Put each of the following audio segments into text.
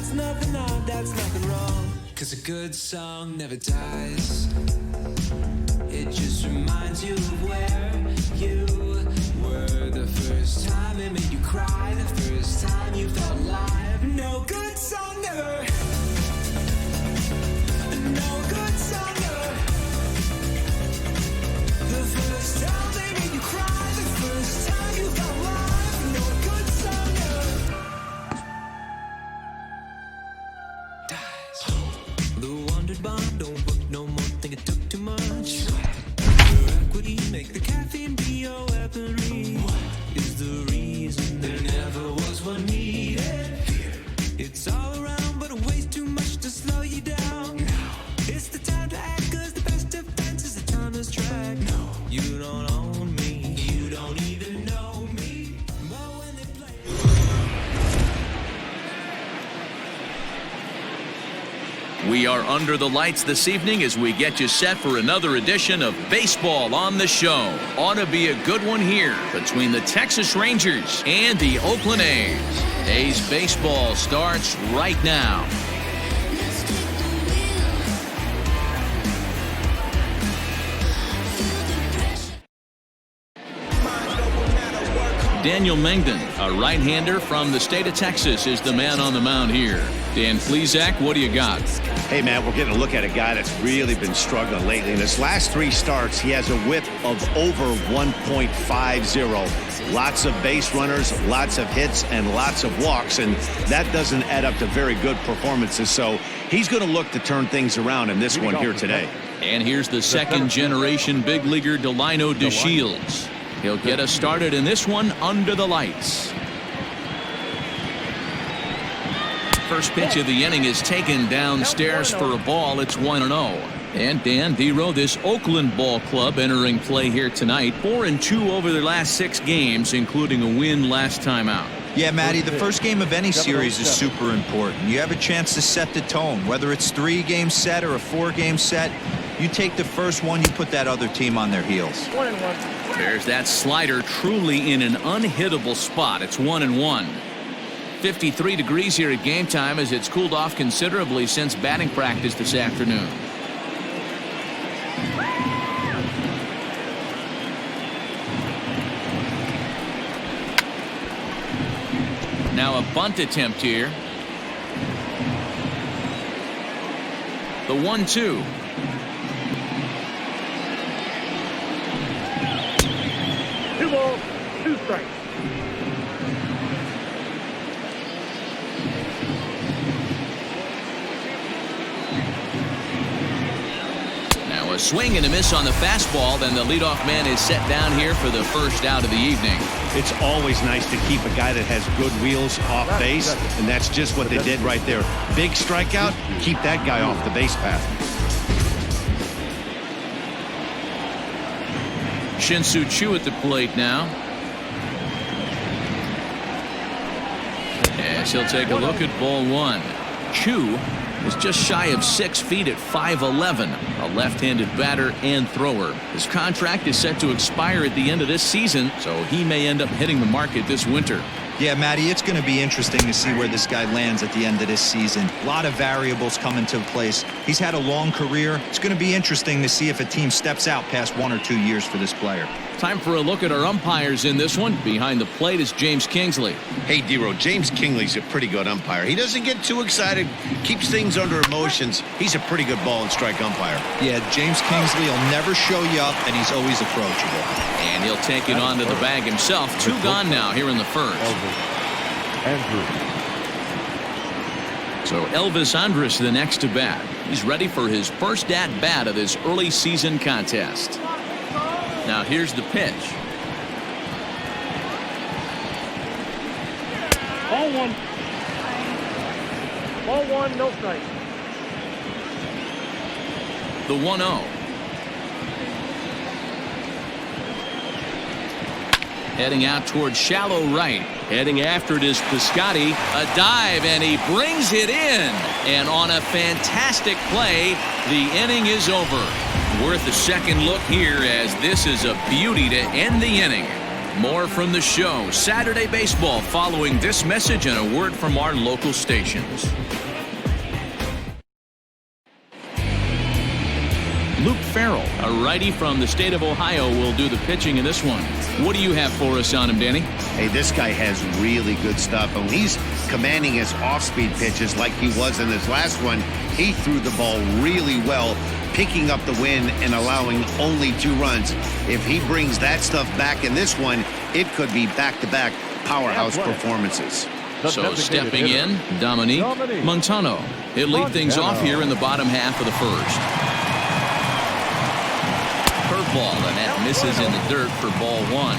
That's nothing odd, that's nothing wrong. 'Cause a good song never dies. It just reminds you of where you were the first time it made you cry, the first time you felt alive. No good song never. No good song never. The first time they made you cry, the first time you felt alive. No good song never dies. The wondered bomb don't work no more. Think it took too much. Your equity make the caffeine be your weaponry. Is the reason there never was one needed. It's all around, but it weighs too much to slow you down. It's the time to act, 'cause the best defense is the timeless track. You don't own me, you don't even know me. But when they play. We are under the lights this evening as we get you set for another edition of Baseball on the Show. Ought to be a good one here between the Texas Rangers and the Oakland A's. A's baseball starts right now. Daniel Mengden, a right-hander from the state of Texas, is the man on the mound here. Dan Plesac, what do you got? Hey, man, we're getting a look at a guy that's really been struggling lately. In his last 3 starts, he has a whip of over 1.50. Lots of base runners, lots of hits, and lots of walks, and that doesn't add up to very good performances. So he's going to look to turn things around in this one here today. And here's the second-generation big leaguer Delino DeShields. He'll get us started in this one under the lights. First pitch of the inning is taken downstairs for a ball. It's 1-0. And Dan Dero, this Oakland ball club entering play here tonight. 4-2 over their last 6 games, including a win last time out. Yeah, Matty, the first game of any series is super important. You have a chance to set the tone, whether it's 3-game set or a 4-game set. You take the first one, you put that other team on their heels. 1-1. There's that slider, truly in an unhittable spot. It's 1-1. 53 degrees here at game time as it's cooled off considerably since batting practice this afternoon. Now a bunt attempt here. The 1-2. Two balls, 2 strikes. Now a swing and a miss on the fastball. Then the leadoff man is set down here for the first out of the evening. It's always nice to keep a guy that has good wheels off base, and that's just what they did right there. Big strikeout, keep that guy off the base path. Shin-Soo Choo at the plate now. As he'll take a look at ball 1. Choo is just shy of 6 feet at 5'11", a left-handed batter and thrower. His contract is set to expire at the end of this season, so he may end up hitting the market this winter. Yeah, Matty, it's going to be interesting to see where this guy lands at the end of this season. A lot of variables come into place. He's had a long career. It's going to be interesting to see if a team steps out past 1 or 2 years for this player. Time for a look at our umpires in this one. Behind the plate is James Kingsley. Hey, Dero, James Kingley's a pretty good umpire. He doesn't get too excited, keeps things under emotions. He's a pretty good ball and strike umpire. Yeah, James Kingsley will never show you up, and he's always approachable. And he'll take it onto the bag himself. 2 gone now here in the first. So Elvis Andrus the next to bat. He's ready for his first at-bat of this early season contest. Now here's the pitch. Ball 1. Ball 1, no strike. The 1-0. Heading out towards shallow right. Heading after it is Piscotty. A dive, and he brings it in. And on a fantastic play, the inning is over. Worth a second look here, as this is a beauty to end the inning. More from the show, Saturday Baseball, following this message and a word from our local stations. Luke Farrell, a righty from the state of Ohio, will do the pitching in this one. What do you have for us on him, Danny? Hey, this guy has really good stuff. And when he's commanding his off-speed pitches like he was in his last one, he threw the ball really well, picking up the win and allowing only 2 runs. If he brings that stuff back in this one, it could be back-to-back powerhouse performances. So stepping in, Dominique Montano. He'll lead things off here in the bottom half of the first. Curveball, and that misses in the dirt for ball 1.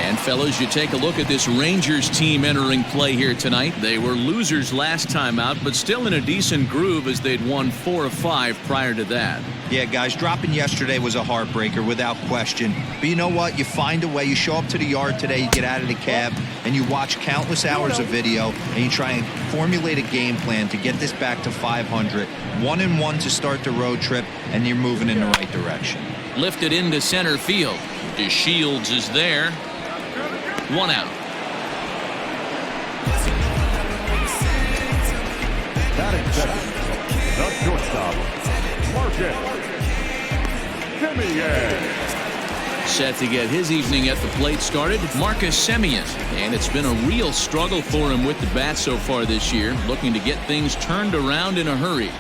And fellas, you take a look at this Rangers team entering play here tonight. They were losers last time out, but still in a decent groove as they'd won 4 of 5 prior to that. Yeah, guys, dropping yesterday was a heartbreaker without question. But you know what? You find a way. You show up to the yard today, you get out of the cab, and you watch countless hours of video, and you try and formulate a game plan to get this back to 500. 1-1 to start the road trip, and you're moving in the right direction. Lifted into center field. DeShields is there. 1 out. Batting second, the shortstop, Marcus Semien. Set to get his evening at the plate started, Marcus Semien. And it's been a real struggle for him with the bat so far this year, looking to get things turned around in a hurry.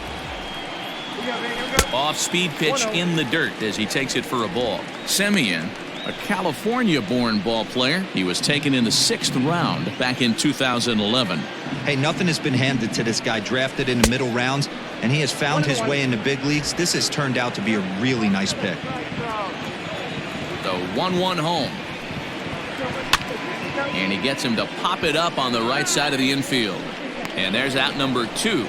Off-speed pitch in the dirt as he takes it for a ball. Semien, a California-born ball player. He was taken in the 6th round back in 2011. Hey, nothing has been handed to this guy. Drafted in the middle rounds, and he has found his way in the big leagues. This has turned out to be a really nice pick. The 1-1 home. And he gets him to pop it up on the right side of the infield. And there's out number 2.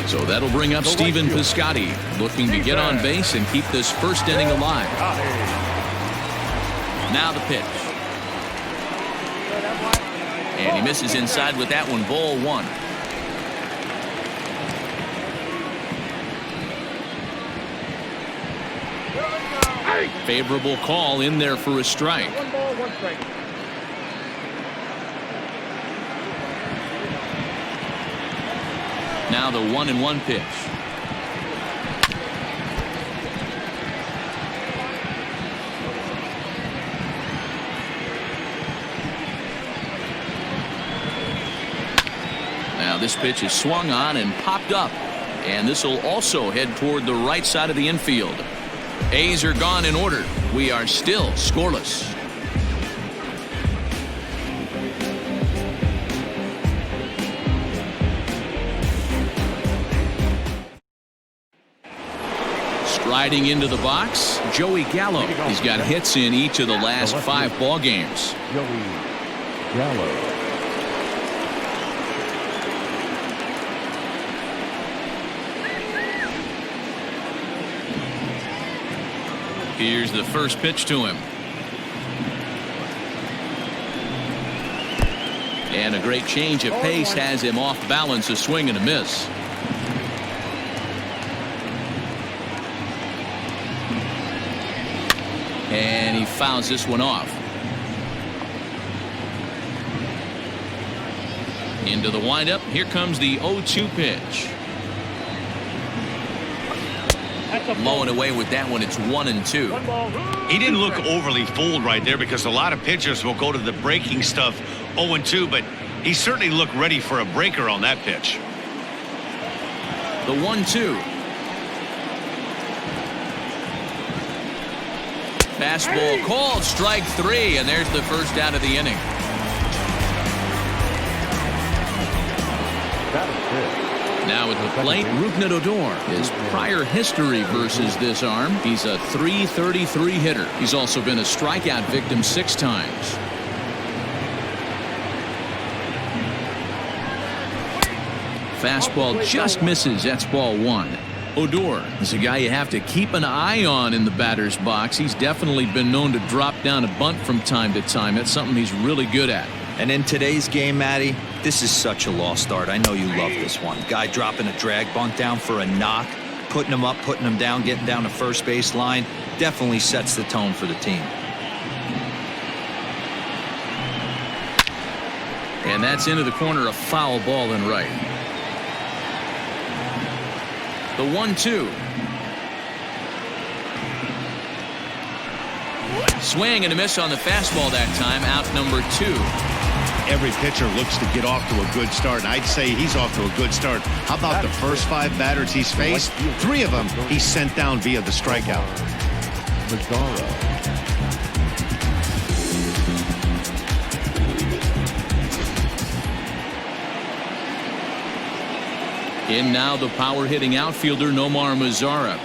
So that'll bring up Stephen Piscotty, looking to get on base and keep this first inning alive. Now the pitch. And he misses inside with that one, ball 1. Favorable call in there for a strike. 1 ball, 1 strike. Now the 1-1 pitch. Now this pitch is swung on and popped up, and this will also head toward the right side of the infield. A's are gone in order. We are still scoreless. Riding into the box, Joey Gallo. He's got hits in each of the last 5 ball games. Joey Gallo. Here's the first pitch to him. And a great change of pace has him off balance, a swing and a miss. And he fouls this one off. Into the windup. Here comes the 0-2 pitch. Blowing away with that one. It's 1-2. He didn't look overly fooled right there because a lot of pitchers will go to the breaking stuff 0-2, but he certainly looked ready for a breaker on that pitch. The 1-2. Fastball called, strike 3, and there's the first out of the inning. Now at the plate, Rougned Odor. His prior history versus this arm, he's a .333 hitter. He's also been a strikeout victim 6 times. Fastball just misses. That's ball 1. Odor is a guy you have to keep an eye on in the batter's box. He's definitely been known to drop down a bunt from time to time. That's something he's really good at. And in today's game, Matty, this is such a lost art. I know you love this one. Guy dropping a drag bunt down for a knock, putting them up, putting them down, getting down to first base line, definitely sets the tone for the team. And that's into the corner, a foul ball and right. The 1-2. Swing and a miss on the fastball that time, out number 2. Every pitcher looks to get off to a good start, and I'd say he's off to a good start. How about the first 5 batters he's faced? 3 of them he's sent down via the strikeout. Mazzara. In now the power-hitting outfielder Nomar Mazzara.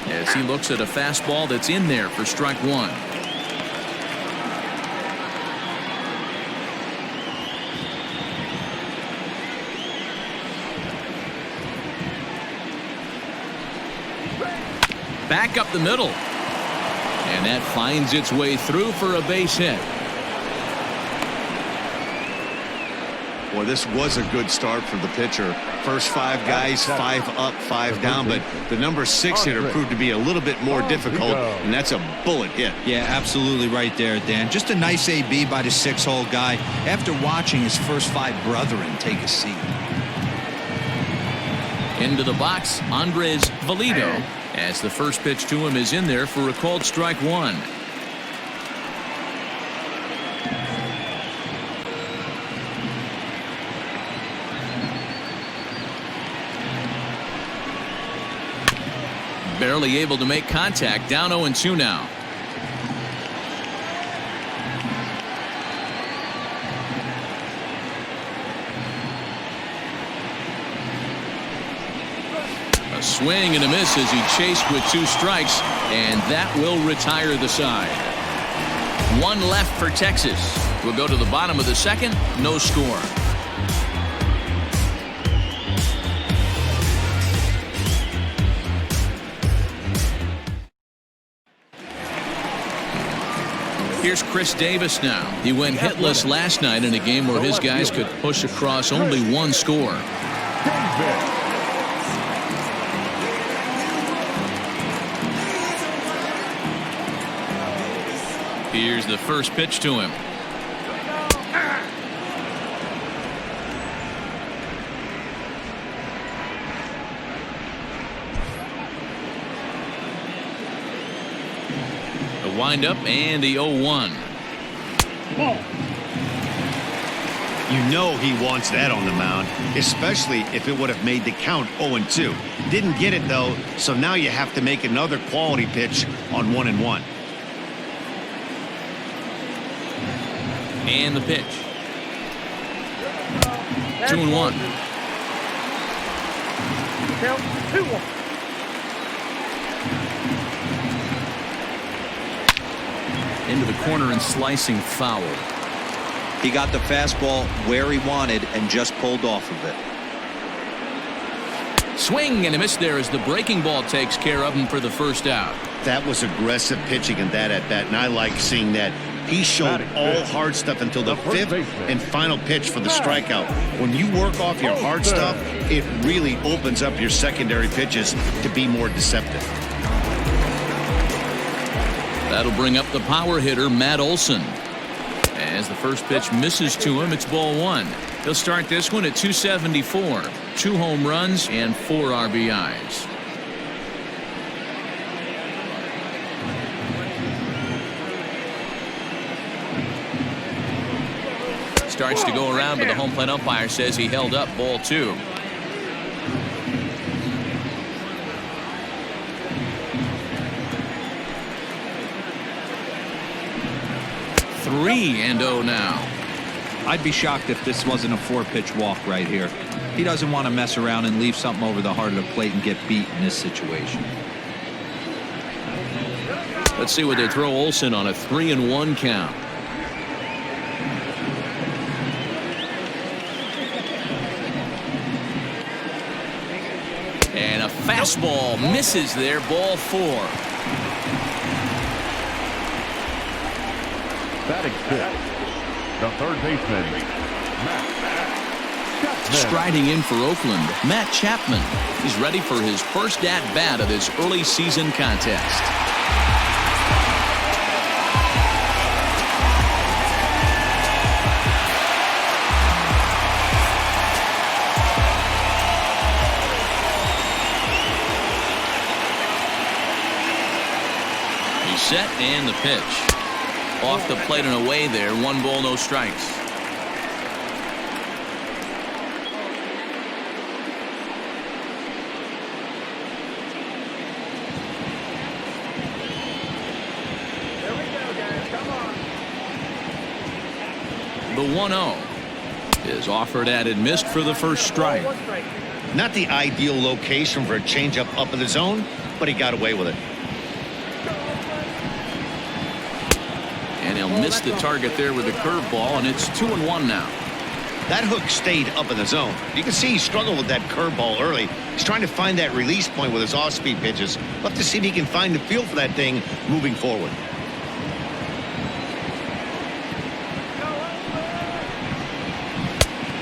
As he looks at a fastball that's in there for strike 1. Back up the middle. And that finds its way through for a base hit. Boy, this was a good start for the pitcher. First 5 guys, 5 up, 5 down, but the number 6 hitter proved to be a little bit more difficult, and that's a bullet hit. Yeah, absolutely right there, Dan. Just a nice AB by the 6-hole guy after watching his first 5 brethren take a seat. Into the box, Andres Valido, as the first pitch to him is in there for a called strike 1. Barely able to make contact, down 0-2 now. A swing and a miss as he chased with 2 strikes, and that will retire the side. 1 left for Texas. We'll go to the bottom of the second, no score. Here's Chris Davis now. He went hitless last night in a game where his guys could push across only 1 score. Here's the first pitch to him. The windup and the 0-1. You know he wants that on the mound, especially if it would have made the count 0-2. Didn't get it though, so now you have to make another quality pitch on 1-1. And the pitch. 2-1. Count 2-1. Into the corner and slicing foul. He got the fastball where he wanted and just pulled off of it. Swing and a miss there as the breaking ball takes care of him for the first out. That was aggressive pitching in that at bat, and I like seeing that. He showed all hard stuff until the 5th and final pitch for the strikeout. When you work off your hard stuff, it really opens up your secondary pitches to be more deceptive. That'll bring up the power hitter, Matt Olson. As the first pitch misses to him, it's ball 1. He'll start this one at 274. 2 home runs and 4 RBIs. Starts to go around, but the home plate umpire says he held up, ball 2. Three and 0 now. I'd be shocked if this wasn't a 4-pitch walk right here. He doesn't want to mess around and leave something over the heart of the plate and get beat in this situation. Let's see what they throw Olson on a 3-1 count. And a fastball misses there, ball 4. Batting fifth, the third baseman, Matt Striding in for Oakland, Matt Chapman. He's ready for his first at-bat of this early season contest. He's set and the pitch. Off the plate and away there. 1 ball, no strikes. The 1-0 is offered at and missed for the first strike. Not the ideal location for a changeup up in the zone, but he got away with it. And he'll miss the target there with a curveball, and it's 2-1 now. That hook stayed up in the zone. You can see he struggled with that curveball early. He's trying to find that release point with his off-speed pitches. We'll have to see if he can find the feel for that thing moving forward.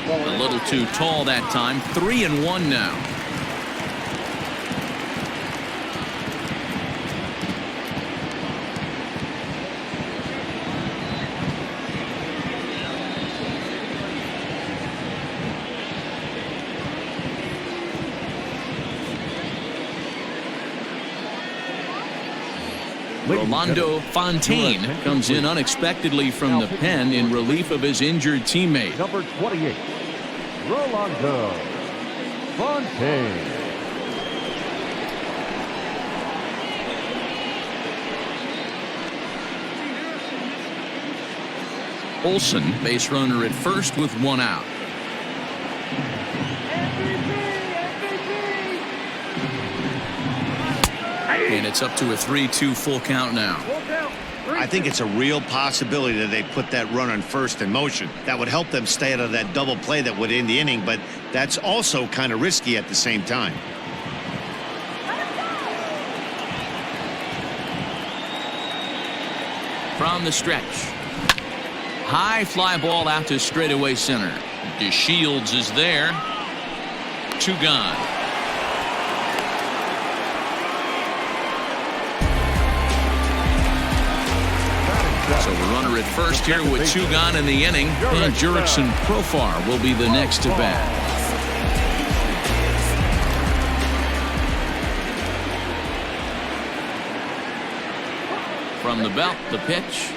A little too tall that time. 3-1 now. Rolando Fontaine comes in unexpectedly from the pen in relief of his injured teammate. Number 28, Rolando Fontaine. Olson, base runner at first with 1 out. And it's up to a 3-2 full count now. I think it's a real possibility that they put that runner on first in motion. That would help them stay out of that double play that would end the inning, but that's also kind of risky at the same time. From the stretch. High fly ball out to straightaway center. DeShields is there. 2 gone. So the runner at first here with 2 gone in the inning, and Jurickson Profar will be the next to bat. From the belt, the pitch.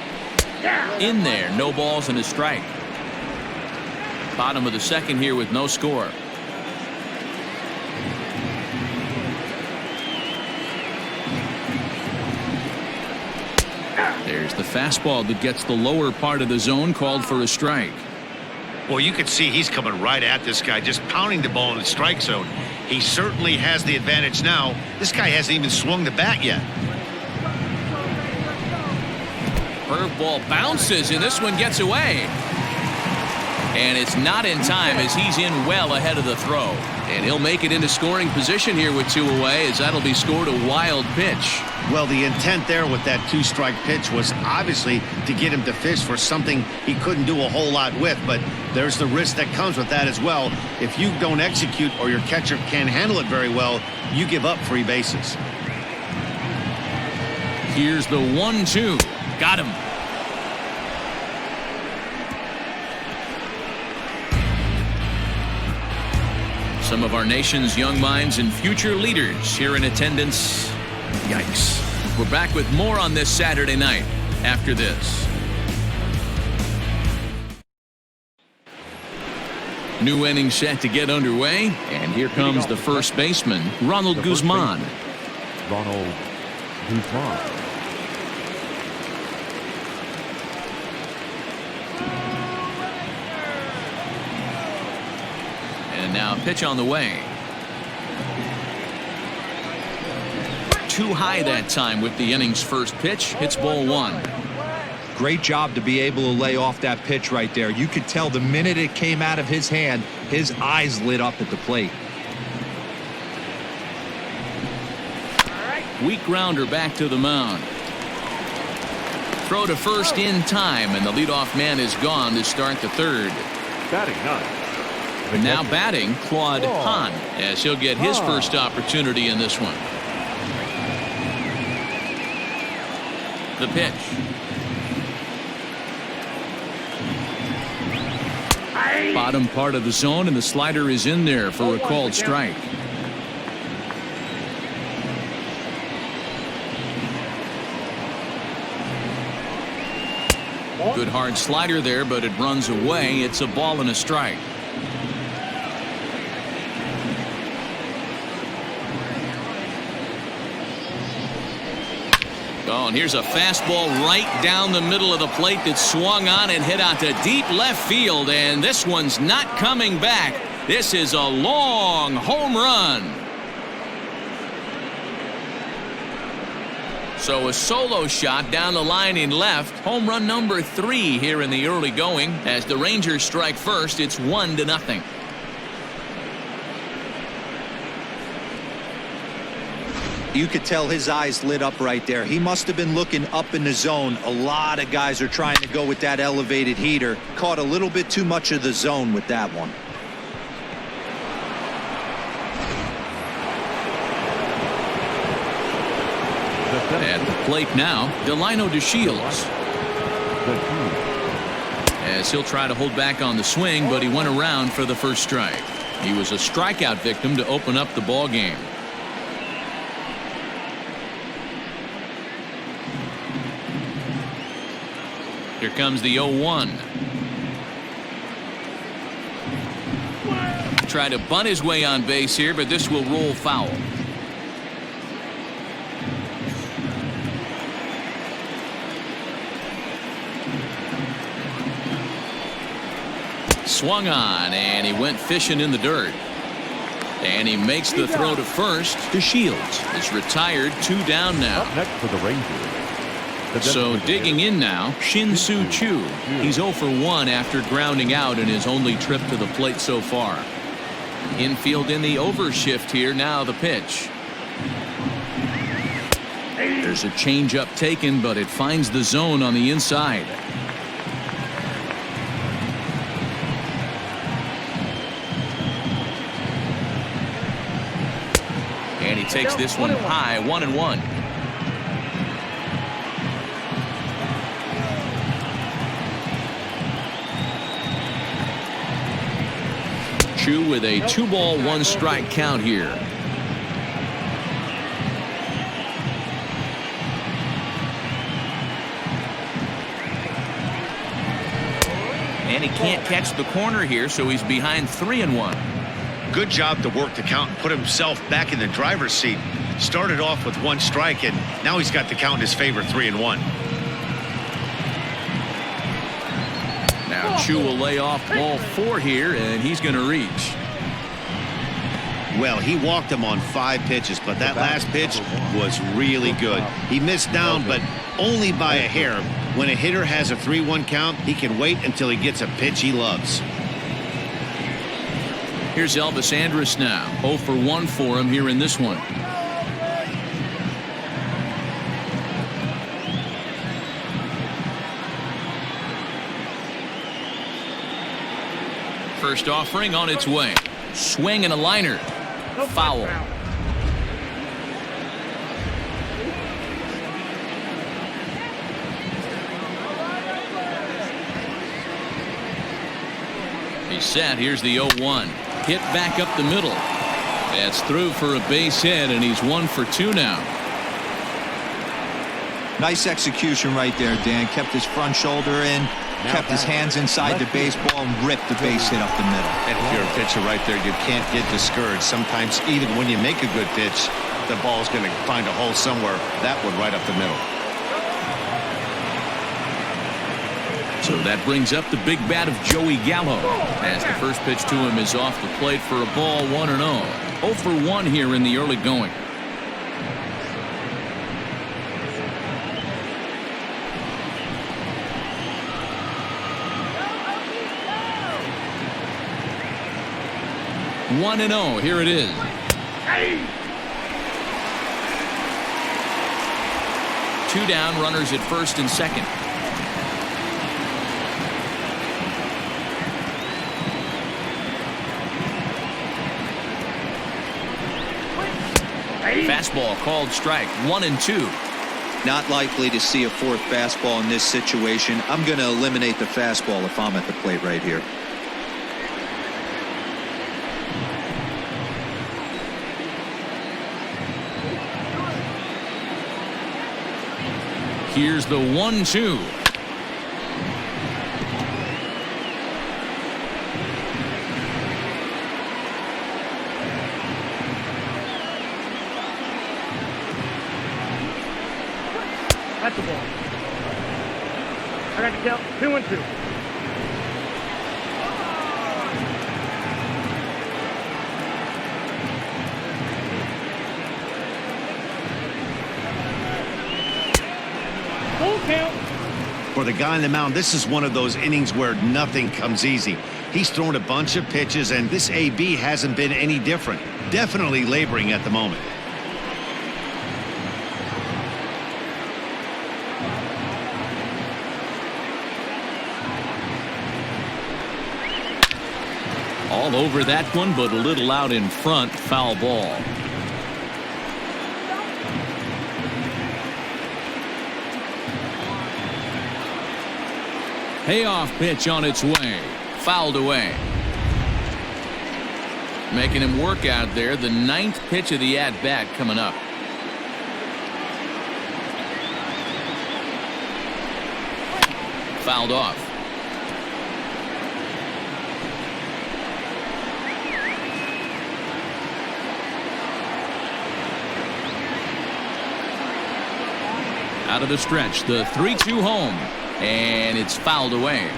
In there, no balls and a strike. Bottom of the second here with no score. There's the fastball that gets the lower part of the zone, called for a strike. Well, you can see he's coming right at this guy, just pounding the ball in the strike zone. He certainly has the advantage now. This guy hasn't even swung the bat yet. Curveball bounces, and this one gets away. And it's not in time, as he's in well ahead of the throw. And he'll make it into scoring position here with 2 away, as that'll be scored a wild pitch. Well, the intent there with that 2-strike pitch was obviously to get him to fish for something he couldn't do a whole lot with, but there's the risk that comes with that as well. If you don't execute or your catcher can't handle it very well, you give up free bases. Here's the 1-2. Got him. Some of our nation's young minds and future leaders here in attendance. Yikes. We're back with more on this Saturday night after this. New inning set to get underway, and here comes the first baseman, Ronald Guzman. Ronald Guzman. And now pitch on the way. Too high that time with the inning's first pitch. Hits ball 1. Great job to be able to lay off that pitch right there. You could tell the minute it came out of his hand, his eyes lit up at the plate. Weak grounder back to the mound. Throw to first in time, and the leadoff man is gone to start the third. Batting 9, Now batting, Claude Hahn, as he'll get his first opportunity in this one. The pitch. Bottom part of the zone, and the slider is in there for a called strike. Good hard slider there, but it runs away. It's a ball and a strike. Oh, and here's a fastball right down the middle of the plate that swung on and hit out to deep left field, and this one's not coming back. This is a long home run. So a solo shot down the line in left. Home run number 3 here in the early going. As the Rangers strike first, it's 1-0. You could tell his eyes lit up right there. He must have been looking up in the zone. A lot of guys are trying to go with that elevated heater. Caught a little bit too much of the zone with that one. At the plate now, Delino DeShields. As he'll try to hold back on the swing, but he went around for the first strike. He was a strikeout victim to open up the ball game. Here comes the 0-1. Try to bunt his way on base here, but this will roll foul. Swung on, and he went fishing in the dirt. And he makes the throw to first. DeShields is retired, 2 down now. Up next for the Rangers. So digging in now, Shin-Soo Choo. He's 0 for 1 after grounding out in his only trip to the plate so far. Infield in the overshift here. Now the pitch. There's a changeup taken, but it finds the zone on the inside. And he takes this one high, 1-1. Chu with a 2-ball 1-strike count here. And he can't catch the corner here, so he's behind 3-1. Good job to work the count and put himself back in the driver's seat. Started off with 1 strike, and now he's got the count in his favor, 3-1. Now Chu will lay off ball 4 here, and he's going to reach. Well, he walked him on 5 pitches, but that last pitch was really good. He missed down, but only by a hair. When a hitter has a 3-1 count, he can wait until he gets a pitch he loves. Here's Elvis Andrus now. 0 for 1 for him here in this one. First offering on its way. Swing and a liner. Foul. He's set. Here's the 0-1. Hit back up the middle. That's through for a base hit, and he's 1 for 2 now. Nice execution right there, Dan. Kept his front shoulder in, kept his hands inside the baseball, and ripped the base hit up the middle. And if you're a pitcher right there, you can't get discouraged. Sometimes even when you make a good pitch, the ball's going to find a hole somewhere. That one right up the middle. So that brings up the big bat of Joey Gallo, as the first pitch to him is off the plate for a ball, 1-0. 0 for 1 here in the early going. Hey. 1-0. Here it is. Hey. 2 down, runners at first and second. Fastball called strike, 1-2. Not likely to see a fourth fastball in this situation. I'm going to eliminate the fastball if I'm at the plate right here. Here's the 1-2. That's the ball. I got the count. 2-2. Full count. For the guy on the mound, this is one of those innings where nothing comes easy. He's thrown a bunch of pitches, and this AB hasn't been any different. Definitely laboring at the moment. All over that one, but a little out in front. Foul ball. Payoff pitch on its way. Fouled away. Making him work out there. The 9th pitch of the at-bat coming up. Fouled off. Out of the stretch, the 3-2 home, and it's fouled away.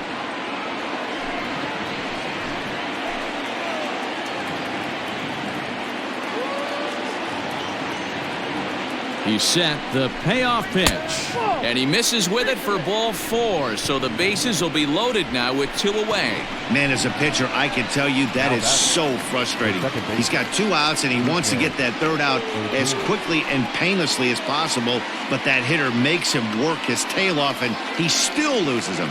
He's set the payoff pitch, and he misses with it for ball 4, so the bases will be loaded now with 2 away. Man, as a pitcher, I can tell you that is so frustrating. He's got 2 outs, and he wants to get that 3rd out as quickly and painlessly as possible, but that hitter makes him work his tail off, and he still loses him.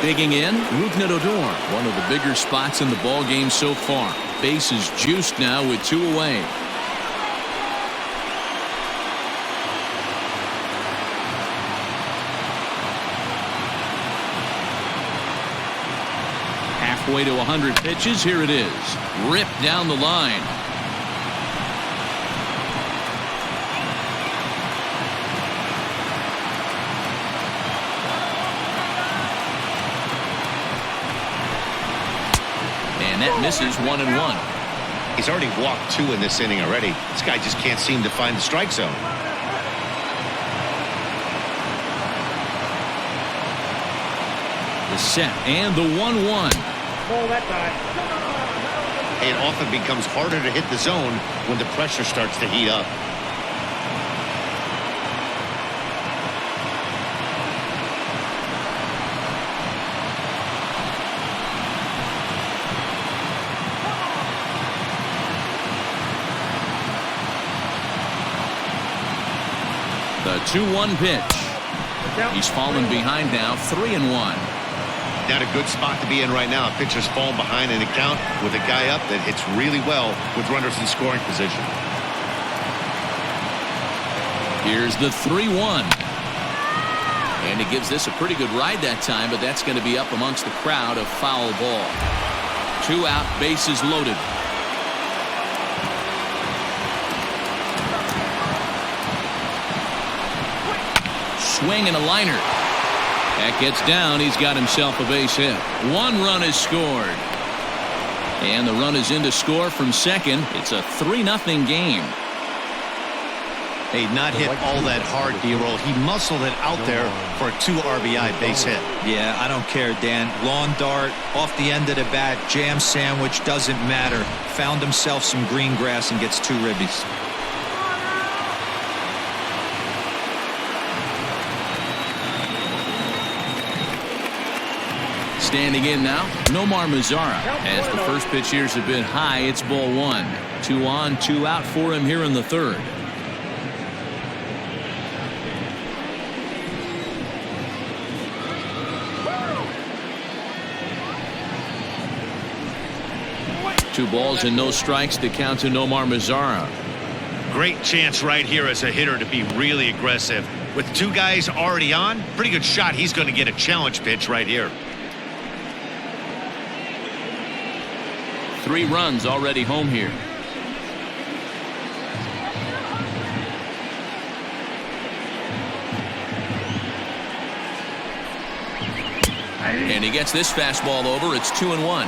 Digging in, Rougned Odor, one of the bigger spots in the ball game so far. Bases juiced now with 2 away. Halfway to 100 pitches. Here it is. Ripped down the line. And that misses 1-1. He's already walked 2 in this inning already. This guy just can't seem to find the strike zone. The set and the 1-1. Ball that time. It often becomes harder to hit the zone when the pressure starts to heat up. The 2-1 pitch. He's fallen behind now, 3-1. Not a good spot to be in right now. A pitcher's falling behind in the count with a guy up that hits really well with runners in scoring position. Here's the 3-1. And he gives this a pretty good ride that time, but that's going to be up amongst the crowd. A foul ball. 2 out, bases loaded. Swing and a liner. That gets down. He's got himself a base hit. 1 run is scored. And the run is in to score from second. It's a 3-0 game. Hey, not hit all that hard, D-roll. He muscled it out there for a 2 RBI base hit. Yeah, I don't care, Dan. Lawn dart, off the end of the bat, jam sandwich, doesn't matter. Found himself some green grass and gets 2 ribbies. Standing in now, Nomar Mazara. As the first pitch here is a bit high, it's ball 1. 2 on, 2 out for him here in the 3rd. 2 balls and no strikes to count to Nomar Mazara. Great chance right here as a hitter to be really aggressive. With 2 guys already on, pretty good shot. He's going to get a challenge pitch right here. 3 runs already home here. And he gets this fastball over. It's 2-1.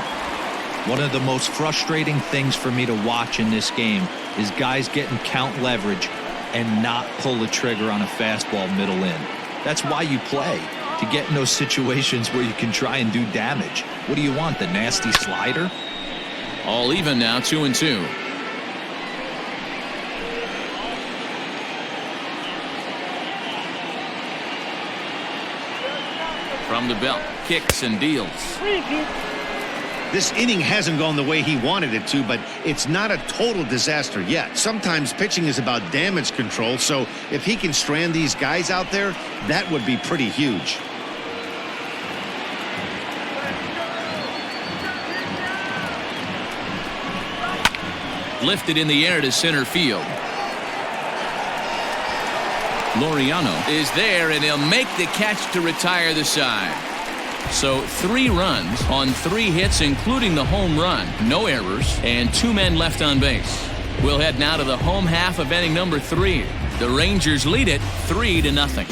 One of the most frustrating things for me to watch in this game is guys getting count leverage and not pull the trigger on a fastball middle in. That's why you play, to get in those situations where you can try and do damage. What do you want, the nasty slider? All even now, 2-2. From the belt, kicks and deals. This inning hasn't gone the way he wanted it to, but it's not a total disaster yet. Sometimes pitching is about damage control, so if he can strand these guys out there, that would be pretty huge. Lifted in the air to center field. Laureano is there, and he'll make the catch to retire the side. So 3 runs on 3 hits, including the home run. No errors, and 2 men left on base. We'll head now to the home half of inning number 3. The Rangers lead it 3-0.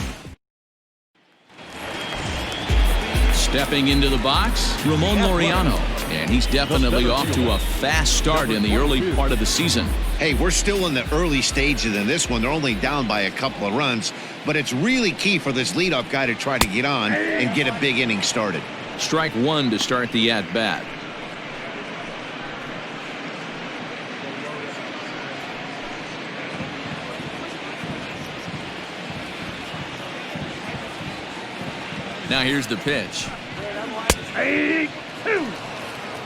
Stepping into the box, Ramon Laureano. And he's definitely off to a fast start in the early part of the season. Hey, we're still in the early stages in this one. They're only down by a couple of runs, but it's really key for this leadoff guy to try to get on and get a big inning started. Strike 1 to start the at-bat. Now here's the pitch.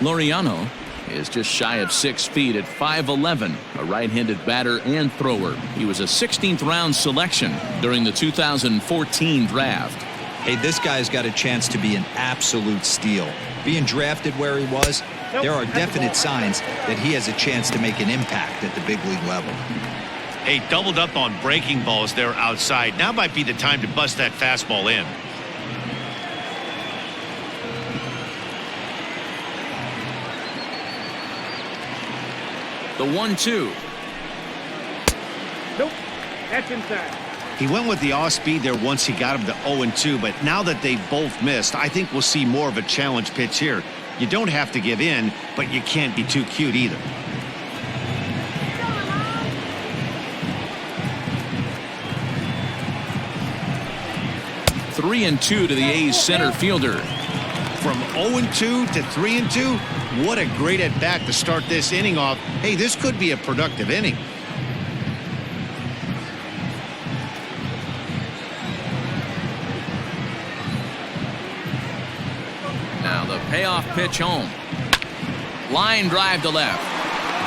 Laureano is just shy of 6 feet at 5'11", a right-handed batter and thrower. He was a 16th round selection during the 2014 draft. Hey, this guy's got a chance to be an absolute steal. Being drafted where he was, there are definite signs that he has a chance to make an impact at the big league level. Hey, doubled up on breaking balls there outside. Now might be the time to bust that fastball in. The 1-2. Nope, that's inside. He went with the off speed there once he got him to 0-2, but now that they've both missed, I think we'll see more of a challenge pitch here. You don't have to give in, but you can't be too cute either. Three and 2 to the A's center fielder. From 0-2 to 3-2, what a great at bat to start this inning off. Hey, this could be a productive inning. Now the payoff pitch home. Line drive to left.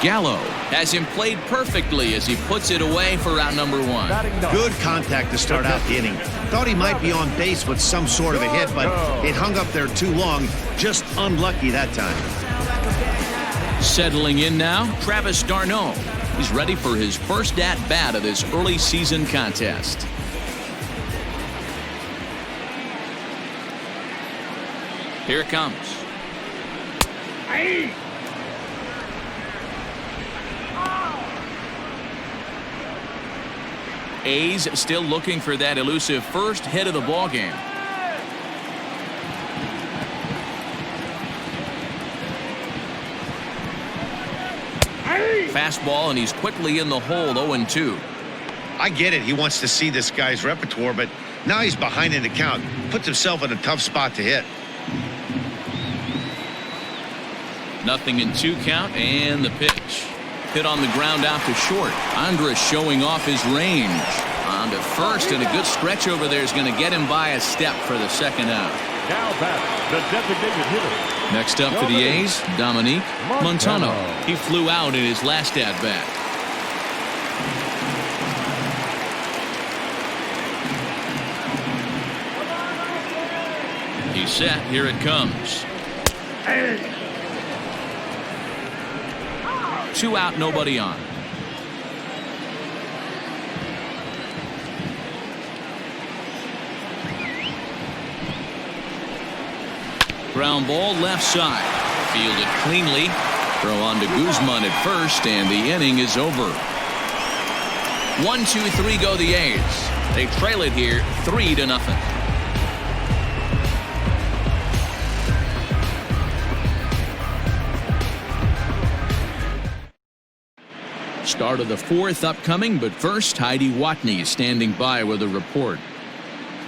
Gallo has him played perfectly as he puts it away for out number 1. Good contact to start out the inning. Thought he might be on base with some sort of a hit, but it hung up there too long. Just unlucky that time. Settling in now, Travis d'Arnaud. He's ready for his first at-bat of this early season contest. Here it comes. Hey. A's still looking for that elusive first hit of the ballgame. Fastball, and he's quickly in the hole. 0-2. I get it. He wants to see this guy's repertoire, but now he's behind in the count. Puts himself in a tough spot to hit. 0-2 count, and the pitch. Hit on the ground out to short. Andrus showing off his range. On to first, and a good stretch over there is going to get him by a step for the second out. Now back, the designated hitter. Next up for the A's, Dominique Montano. He flew out in his last at-bat. He's set. Here it comes. 2 out, nobody on. Ground ball left side. Fielded cleanly. Throw on to Guzman at first, and the inning is over. 1-2-3 go the A's. They trail it here 3-0. Start of the 4th upcoming, but first, Heidi Watney is standing by with a report.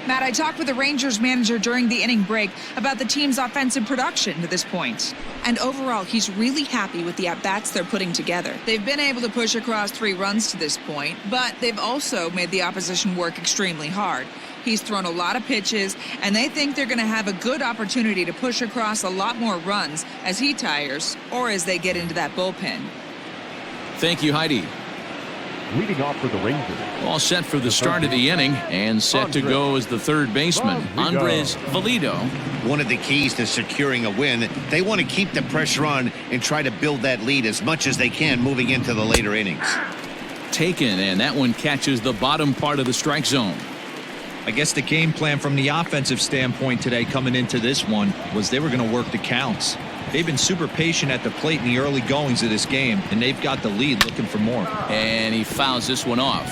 Matt, I talked with the Rangers manager during the inning break about the team's offensive production to this point. And overall, he's really happy with the at-bats they're putting together. They've been able to push across 3 runs to this point, but they've also made the opposition work extremely hard. He's thrown a lot of pitches, and they think they're going to have a good opportunity to push across a lot more runs as he tires or as they get into that bullpen. Thank you, Heidi. Leading off for the Rangers. All set for the start of the inning and set to go as the third baseman, Andres Valido. One of the keys to securing a win, they want to keep the pressure on and try to build that lead as much as they can moving into the later innings. Taken, and that one catches the bottom part of the strike zone. I guess the game plan from the offensive standpoint today coming into this one was they were going to work the counts. They've been super patient at the plate in the early goings of this game, and they've got the lead looking for more. And he fouls this one off.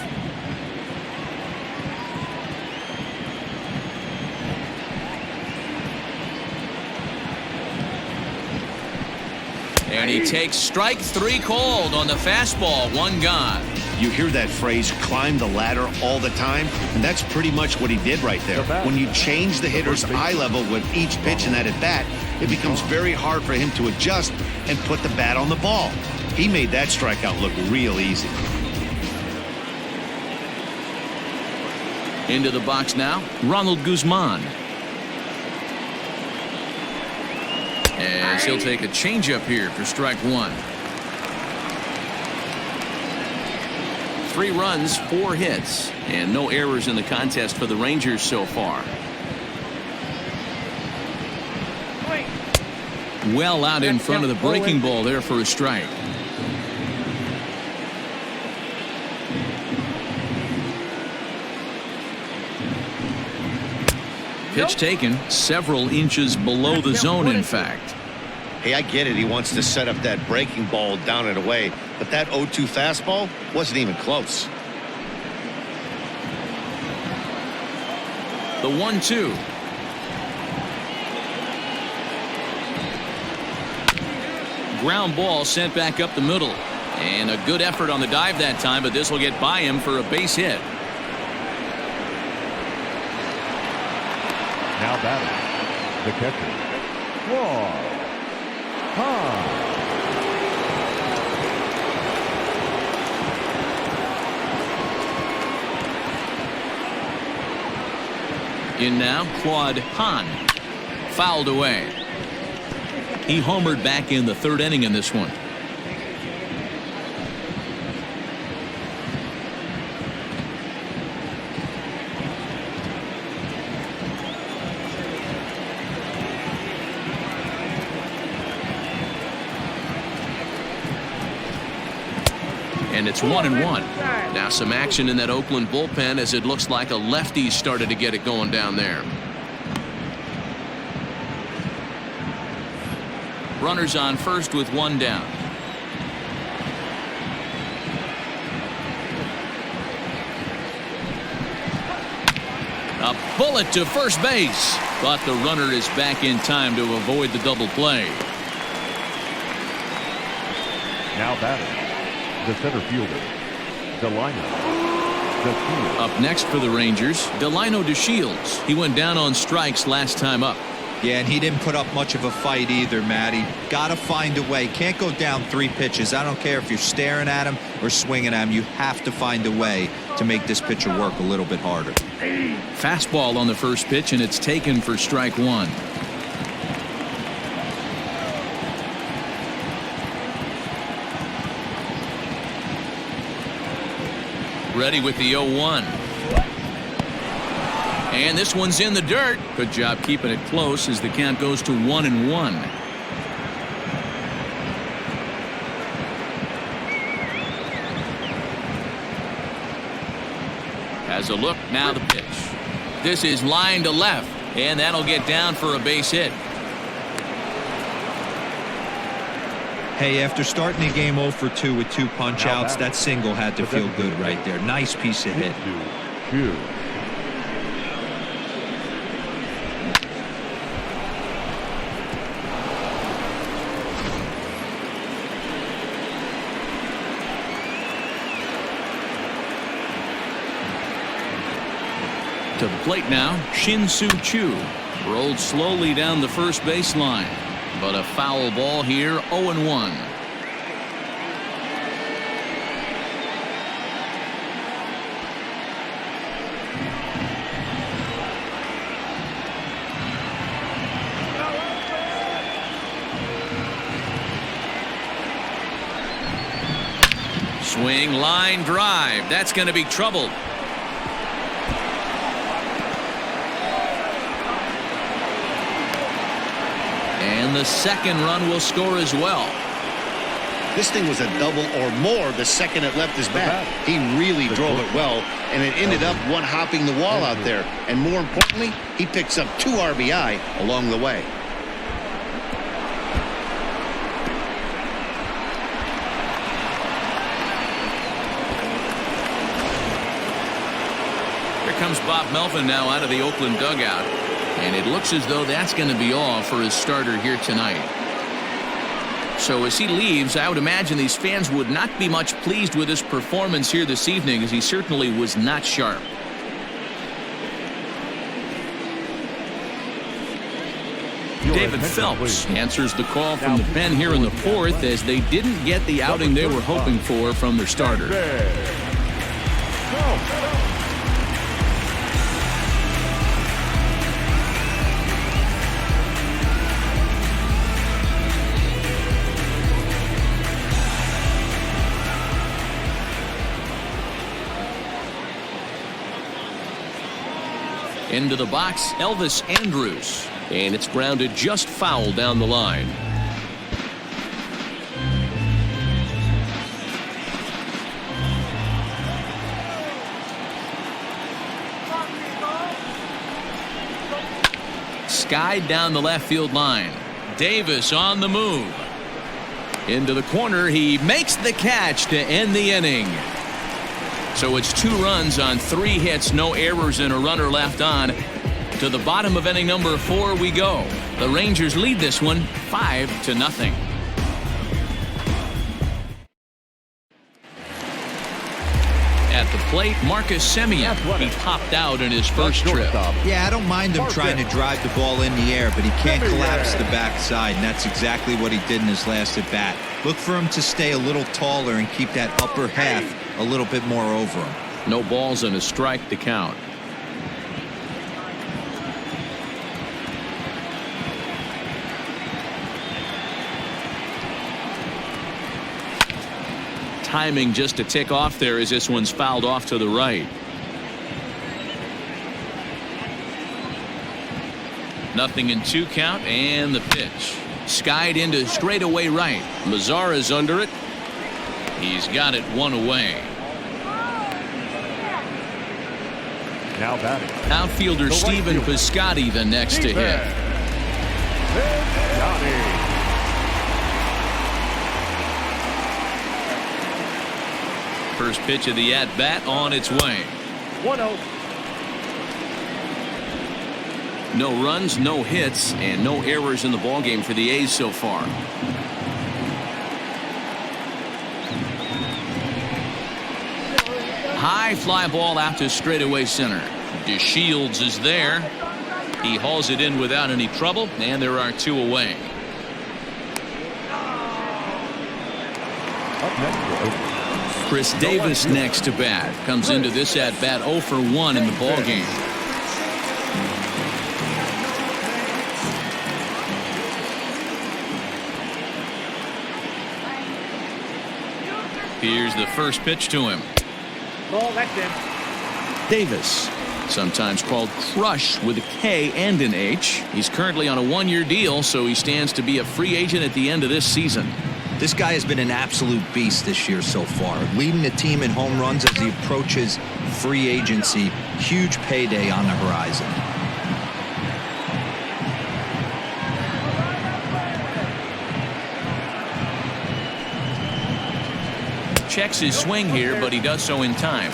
And he takes strike 3 called on the fastball. 1 gone. You hear that phrase, climb the ladder, all the time, and that's pretty much what he did right there. When you change the hitter's eye level with each pitch in that at-bat, it becomes very hard for him to adjust and put the bat on the ball. He made that strikeout look real easy. Into the box now, Ronald Guzman. As he'll take a changeup here for strike 1. 3 runs, 4 hits, and no errors in the contest for the Rangers so far. Well out in front of the breaking ball there for a strike. Pitch taken several inches below the zone, in fact. Hey, I get it. He wants to set up that breaking ball down and away, but that 0-2 fastball wasn't even close. The 1-2. Ground ball sent back up the middle. And a good effort on the dive that time, but this will get by him for a base hit. Now batting, the catcher, Roy Hahn. In now, Claude Hahn. Fouled away. He homered back in the 3rd inning in this one. And it's 1-1. Now some action in that Oakland bullpen as it looks like a lefty started to get it going down there. Runners on first with 1 down. A bullet to first base, but the runner is back in time to avoid the double play. Now batting, the center fielder, Delino. Up next for the Rangers, Delino DeShields. He went down on strikes last time up. Yeah, and he didn't put up much of a fight either, Matty. Got to find a way. Can't go down 3 pitches. I don't care if you're staring at him or swinging at him. You have to find a way to make this pitcher work a little bit harder. Fastball on the first pitch, and it's taken for strike 1. Ready with the 0-1. And this one's in the dirt. Good job keeping it close as the count goes to 1-1. Has a look, now the pitch. This is line to left, and that'll get down for a base hit. Hey, after starting the game 0 for 2 with 2 punch-outs, that single had to feel good right there. Nice piece of hit. 2. To the plate now, Shin-Soo Choo. Rolled slowly down the first baseline. But a foul ball here, 0-1. Swing, line drive. That's going to be trouble. And the second run will score as well. This thing was a double or more the second it left his bat. He really drove it well, and it ended up one-hopping the wall out there. And more importantly, he picks up 2 RBI along the way. Here comes Bob Melvin now out of the Oakland dugout. And it looks as though that's going to be all for his starter here tonight. So as he leaves, I would imagine these fans would not be much pleased with his performance here this evening, as he certainly was not sharp. David Phelps answers the call from the pen here in the 4th, as they didn't get the outing they were hoping for from their starter. Into the box, Elvis Andrus. And it's grounded just foul down the line. Skied down the left field line. Davis on the move. Into the corner. He makes the catch to end the inning. So it's 2 runs on 3 hits, no errors, and a runner left on. To the bottom of inning number 4 we go. The Rangers lead this one 5-0. At the plate, Marcus Semien. He popped out in his first trip. Yeah, I don't mind him trying to drive the ball in the air, but he can't collapse the backside, and that's exactly what he did in his last at bat. Look for him to stay a little taller and keep that upper half a little bit more over him. No balls and a strike to count. Timing just to tick off there as this one's fouled off to the right. Nothing in 2 count, and the pitch. Skied into straightaway right. Mazzara's under it. He's got it 1 away. Now batting. Outfielder Stephen Piscotty the next to hit. First pitch of the at-bat on its way. 1-0. No runs, no hits, and no errors in the ballgame for the A's so far. High fly ball out to straightaway center. DeShields is there. He hauls it in without any trouble, and there are 2 away. Up next, Chris Davis next to bat. Comes into this at bat 0 for 1 in the ballgame. Here's the first pitch to him. Ball, that's in. Davis, sometimes called Crush with a K and an H. He's currently on a 1-year deal, so he stands to be a free agent at the end of this season. This guy has been an absolute beast this year so far, leading the team in home runs as he approaches free agency. Huge payday on the horizon. Checks his swing here, but he does so in time.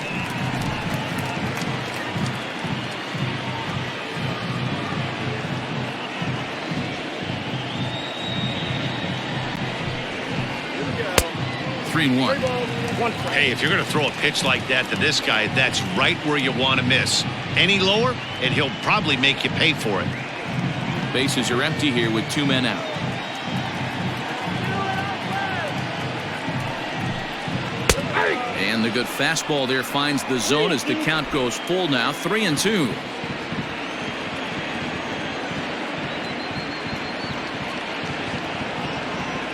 Three and one. Hey, if you're going to throw a pitch like that to this guy, that's right where you want to miss. Any lower, and he'll probably make you pay for it. Bases are empty here with 2 men out. And the good fastball there finds the zone as the count goes full now. 3-2.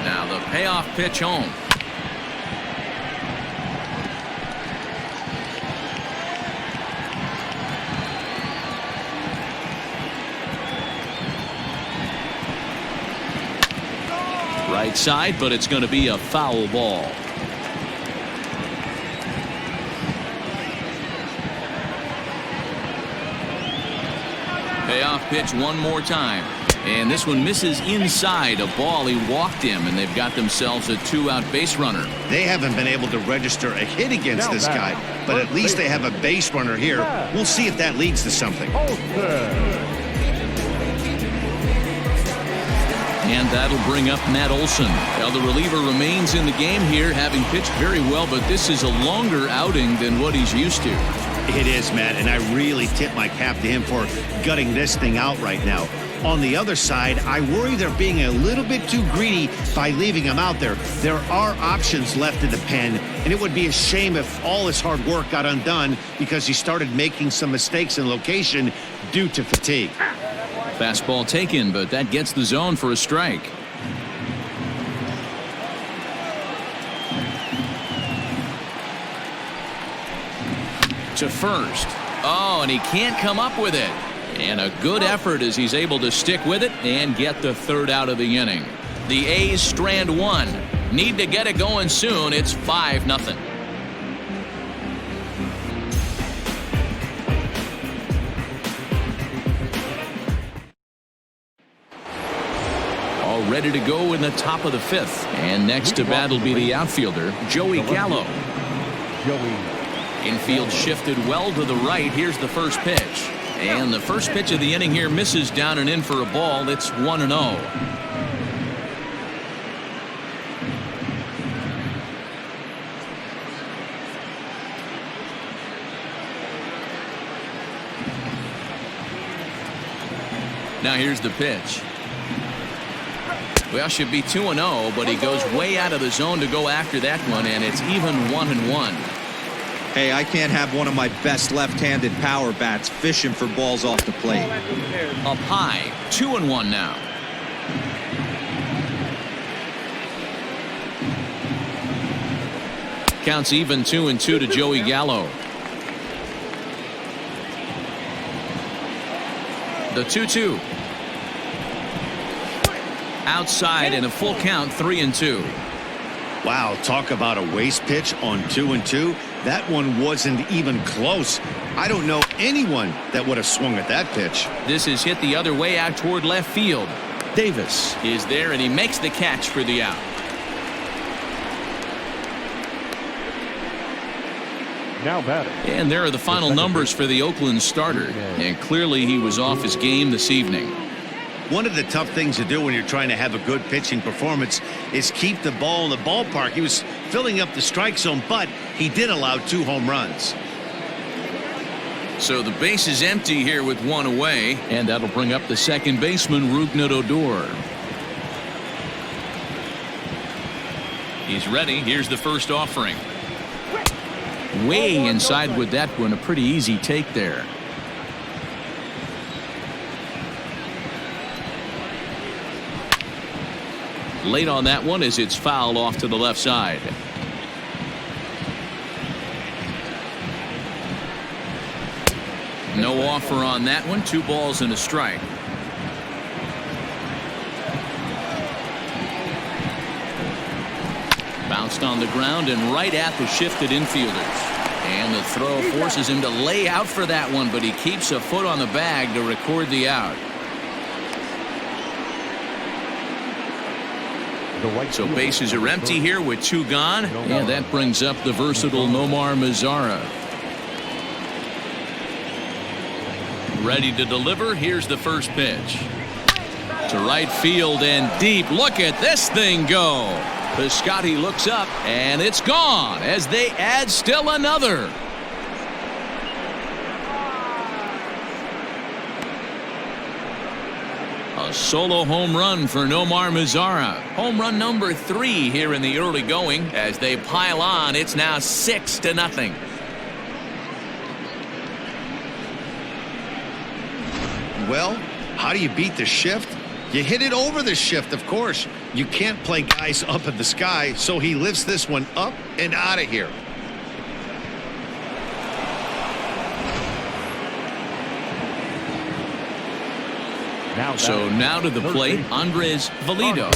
Now the payoff pitch home. Right side, but it's going to be a foul ball. Payoff pitch one more time. And this one misses inside a ball. He walked him, and they've got themselves a 2-out base runner. They haven't been able to register a hit against this guy, but at least they have a base runner here. We'll see if that leads to something. And that'll bring up Matt Olson. Now the reliever remains in the game here, having pitched very well, but this is a longer outing than what he's used to. It is, Matt, and I really tip my cap to him for gutting this thing out right now. On the other side, I worry they're being a little bit too greedy by leaving him out there. There are options left in the pen, and it would be a shame if all his hard work got undone because he started making some mistakes in location due to fatigue. Fastball taken, but that gets the zone for a strike. To first. Oh, and he can't come up with it. And a good effort as he's able to stick with it and get the third out of the inning. The A's strand one. Need to get it going soon. It's 5-0. All ready to go in the top of the 5th. And next to bat will be the outfielder, Joey Gallo. Infield shifted well to the right. Here's the first pitch. And the first pitch of the inning here misses down and in for a ball. It's 1-0. Now here's the pitch. Well, should be 2-0, but he goes way out of the zone to go after that one, and it's even 1-1. Hey, I can't have one of my best left-handed power bats fishing for balls off the plate. Up high, 2-1 now. Counts even 2-2 to Joey Gallo. The 2-2. Outside in a full count, 3-2. Wow, talk about a waste pitch on 2-2. That one wasn't even close. I don't know anyone that would have swung at that pitch. This is hit the other way out toward left field. Davis is there, and he makes the catch for the out. Now batting. And there are the final numbers for the Oakland starter. And clearly he was off his game this evening. One of the tough things to do when you're trying to have a good pitching performance is keep the ball in the ballpark. He was filling up the strike zone, but he did allow 2 home runs. So the base is empty here with 1 away, and that'll bring up the second baseman, Rougned Odor. He's ready. Here's the first offering. Way inside with that one. A pretty easy take there. Late on that one as it's fouled off to the left side. No offer on that one. 2 balls and a strike. on the ground and right at the shifted infielders. And the throw forces him to lay out for that one, but he keeps a foot on the bag to record the out. So bases are empty here with 2 gone. And that brings up the versatile Nomar Mazara. Ready to deliver. Here's the first pitch. To right field and deep. Look at this thing go. Piscotty looks up, and it's gone as they add still another. A solo home run for Nomar Mazara. Home run number 3 here in the early going. As they pile on, it's now 6-0. Well, how do you beat the shift? You hit it over the shift, of course. You can't play guys up in the sky, so he lifts this one up and out of here. Now to the plate, Andres Valido,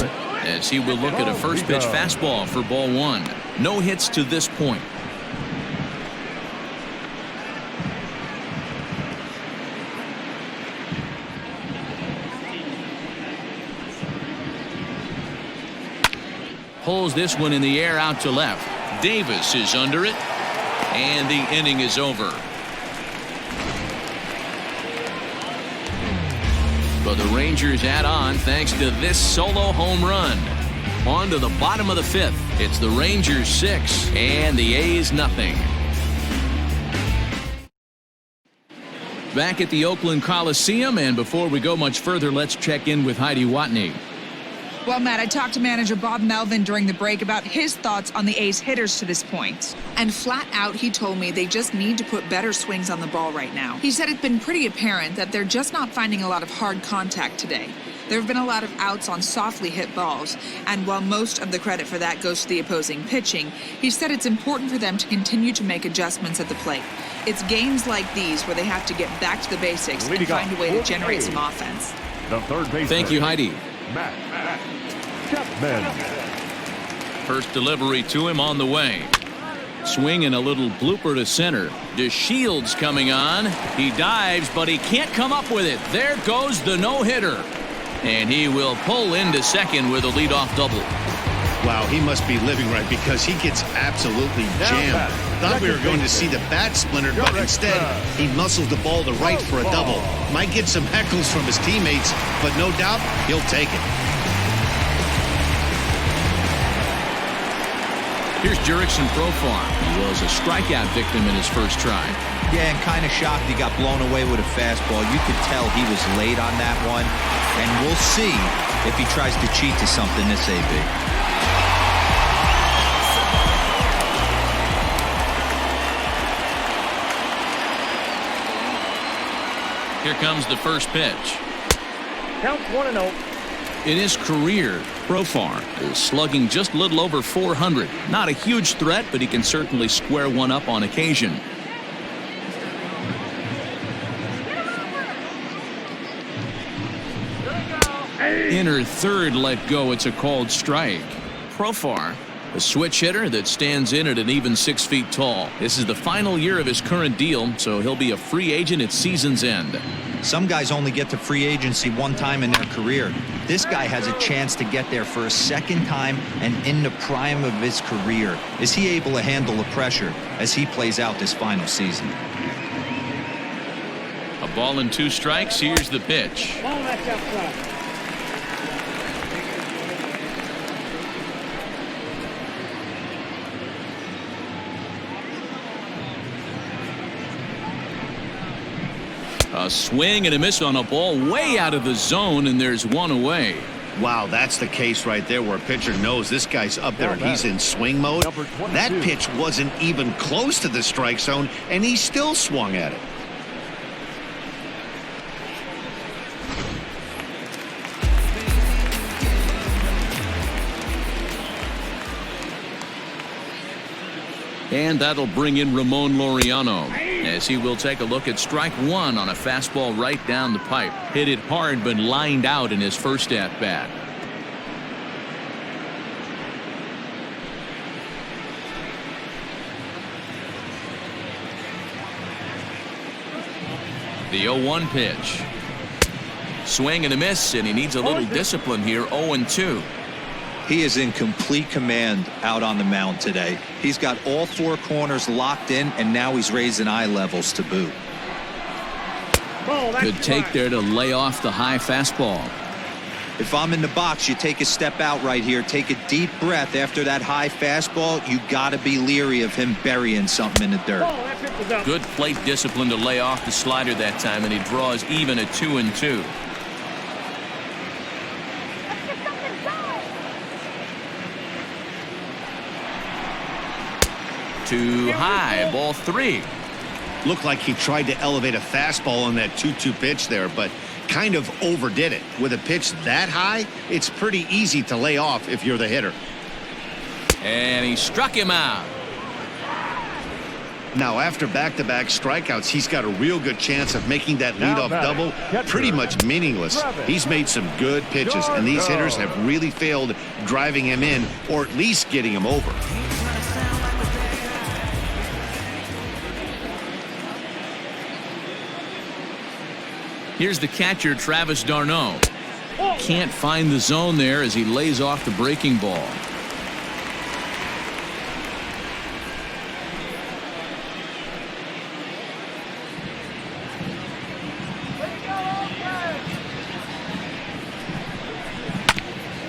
as he will look at a first pitch fastball for ball 1. No hits to this point. Pulls this one in the air out to left. Davis is under it, and the inning is over. But the Rangers add on thanks to this solo home run. On to the bottom of the 5th. It's the Rangers 6 and the A's nothing. Back at the Oakland Coliseum, and before we go much further, let's check in with Heidi Watney. Well, Matt, I talked to manager Bob Melvin during the break about his thoughts on the A's hitters to this point. And flat out, he told me they just need to put better swings on the ball right now. He said it's been pretty apparent that they're just not finding a lot of hard contact today. There have been a lot of outs on softly hit balls, and while most of the credit for that goes to the opposing pitching, he said it's important for them to continue to make adjustments at the plate. It's games like these where they have to get back to the basics and find a way to generate some offense. The third baseman. Thank you, Heidi. Matt Chapman. First delivery to him on the way. Swing and a little blooper to center. DeShields coming on. He dives, but he can't come up with it. There goes the no-hitter. And he will pull into second with a leadoff double. Wow, he must be living right because he gets absolutely jammed. Thought we were going to see the bat splintered, but instead he muscles the ball to right for a double. Might get some heckles from his teammates, but no doubt he'll take it. Here's Jurickson Profar. He was a strikeout victim in his first try. Yeah, and kind of shocked he got blown away with a fastball. You could tell he was late on that one. And we'll see if he tries to cheat to something this AB. Here comes the first pitch. Count 1-0. In his career, Profar is slugging just a little over 400. Not a huge threat, but he can certainly square one up on occasion. Inner third let go. It's a called strike. Profar, a switch hitter that stands in at an even 6 feet tall. This is the final year of his current deal, so he'll be a free agent at season's end. Some guys only get to free agency one time in their career. This guy has a chance to get there for a second time and in the prime of his career. Is he able to handle the pressure as he plays out this final season? A ball and 2 strikes. Here's the pitch. Ball that's outside. A swing and a miss on a ball way out of the zone, and there's one away. Wow, that's the case right there where a pitcher knows this guy's up there and he's in swing mode. That pitch wasn't even close to the strike zone, and he still swung at it. And that'll bring in Ramon Laureano as he will take a look at strike one on a fastball right down the pipe. Hit it hard but lined out in his first at bat. The 0-1 pitch. Swing and a miss, and he needs a little discipline here. 0-2. He is in complete command out on the mound today. He's got all four corners locked in, and now he's raising eye levels to boot. Good take there to lay off the high fastball. If I'm in the box, you take a step out right here. Take a deep breath after that high fastball. You got to be leery of him burying something in the dirt. Good plate discipline to lay off the slider that time, and he draws even at 2-2. Too high, ball 3. Looked like he tried to elevate a fastball on that 2-2 pitch there, but kind of overdid it. With a pitch that high, it's pretty easy to lay off if you're the hitter. And he struck him out. Now, after back-to-back strikeouts, he's got a real good chance of making that leadoff double pretty much meaningless. He's made some good pitches, and these hitters have really failed driving him in or at least getting him over. Here's the catcher, Travis d'Arnaud. Can't find the zone there as he lays off the breaking ball.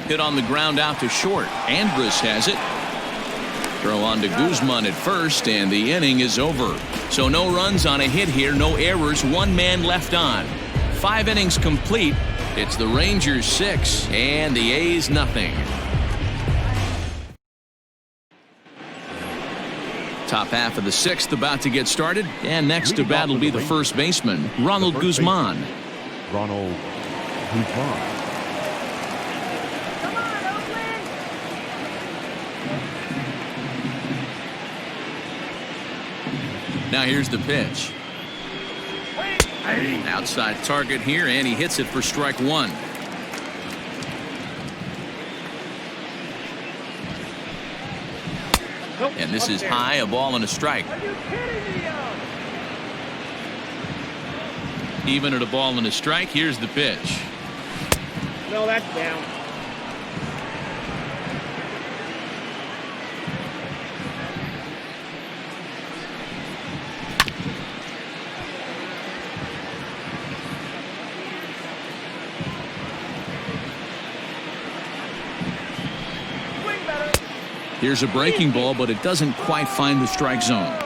Hit on the ground out to short. Andrus has it. Throw on to Guzman at first, and the inning is over. So no runs on a hit here, no errors, one man left on. 5 innings complete. It's the Rangers 6 and the A's nothing. Top half of the 6th about to get started, and next to bat will be the first baseman, Ronald Guzman. Ronald Guzman. Now here's the pitch. Outside target here, and he hits it for strike 1. And this is high, a ball and a strike. Even at a ball and a strike, here's the pitch. No, that's down. Here's a breaking ball, but it doesn't quite find the strike zone.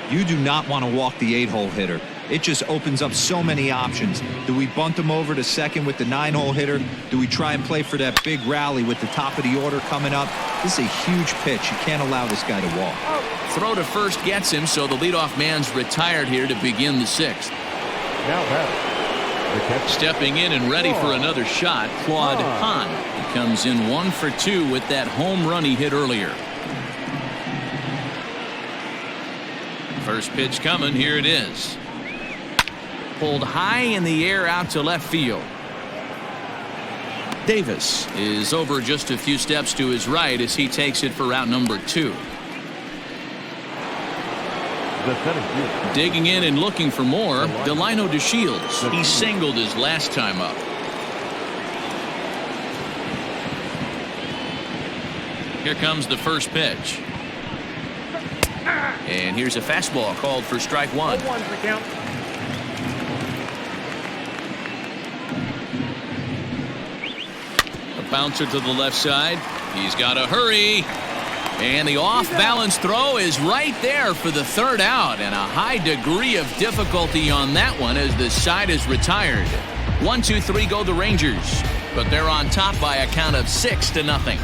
You do not want to walk the 8-hole hitter. It just opens up so many options. Do we bunt him over to second with the 9-hole hitter? Do we try and play for that big rally with the top of the order coming up? This is a huge pitch. You can't allow this guy to walk. Throw to first gets him, so the leadoff man's retired here to begin the 6th. Now batting, the catcher. Stepping in and ready for another shot, Claude Hahn. He comes in 1 for 2 with that home run he hit earlier. First pitch coming, here it is. Pulled high in the air out to left field. Davis is over just a few steps to his right as he takes it for out number 2. Digging in and looking for more, Delino DeShields. He singled his last time up. Here comes the first pitch. And here's a fastball called for strike 1. A bouncer to the left side. He's got to hurry. And the off-balance throw is right there for the 3rd out, and a high degree of difficulty on that one as the side is retired. 1, 2, 3 go the Rangers, but they're on top by a count of 6-0.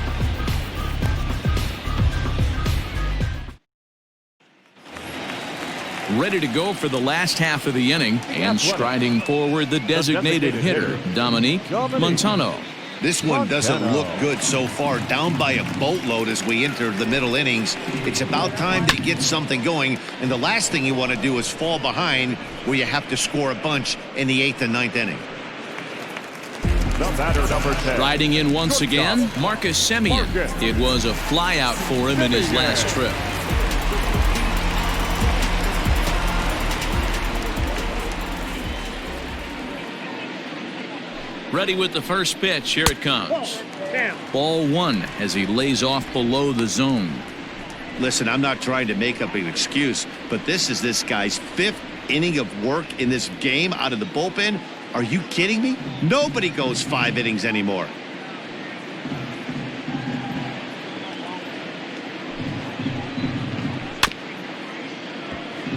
Ready to go for the last half of the inning, and striding forward the designated hitter, Dominique Montano. This one doesn't look good so far, down by a boatload as we enter the middle innings. It's about time they get something going, and the last thing you want to do is fall behind where you have to score a bunch in the 8th and 9th inning. The batter, number 10. Riding in once again, Marcus Semien. It was a flyout for him in his last trip. Ready with the first pitch. Here it comes. Damn. Ball one as he lays off below the zone. Listen, I'm not trying to make up an excuse, but this is this guy's 5th inning of work in this game out of the bullpen. Are you kidding me? Nobody goes 5 innings anymore.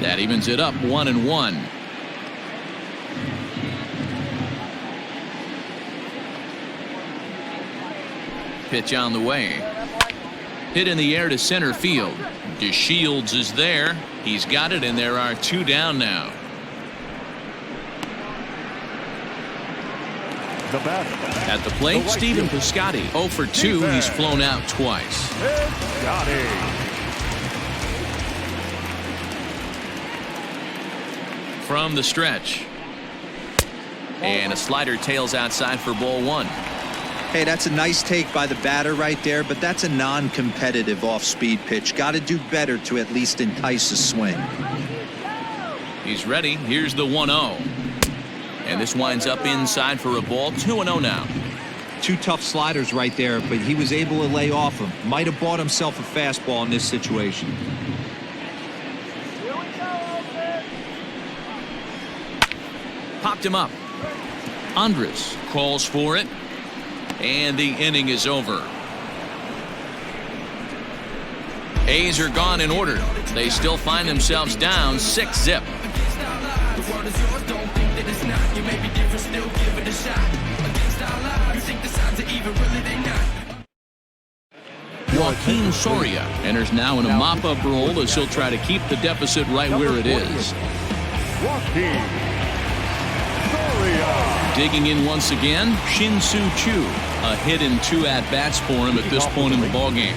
That evens it up 1-1. Pitch on the way. Hit in the air to center field. DeShields is there. He's got it, and there are 2 down now. The batter. At the plate, The right Stephen fielder. Piscotty. 0 for 2. Stephen. He's flown out twice. Piscotty. From the stretch. And a slider tails outside for ball one. Hey, that's a nice take by the batter right there, but that's a non-competitive off-speed pitch. Got to do better to at least entice a swing. He's ready. Here's the 1-0. And this winds up inside for a ball. 2-0 now. 2 tough sliders right there, but he was able to lay off them. Might have bought himself a fastball in this situation. Popped him up. Andres calls for it. And the inning is over. A's are gone in order. They still find themselves down 6-0. Joaquin Soria enters now in a mop-up role as he'll try to keep the deficit right where it is. Joaquin Soria. Digging in once again, Shin-Soo Choo. A hit in 2 at-bats for him at this point in the ballgame.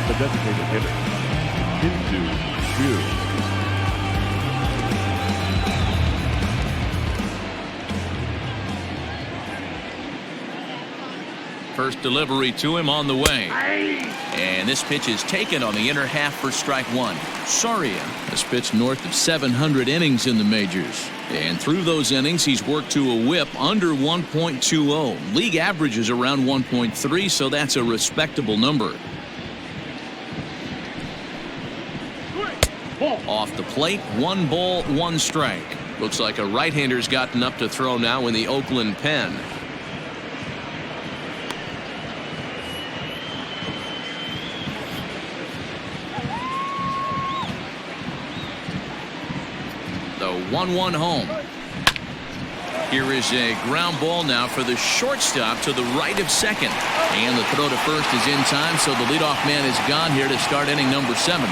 The designated hitter. Shin-Soo Choo. First delivery to him on the way. And this pitch is taken on the inner half for strike 1. Soria has pitched north of 700 innings in the majors. And through those innings, he's worked to a whip under 1.20. League average is around 1.3, so that's a respectable number. Off the plate, 1 ball, 1 strike. Looks like a right-hander's gotten up to throw now in the Oakland pen. The 1-1 home. Here is a ground ball now for the shortstop to the right of second. And the throw to first is in time, so the leadoff man is gone here to start inning number 7.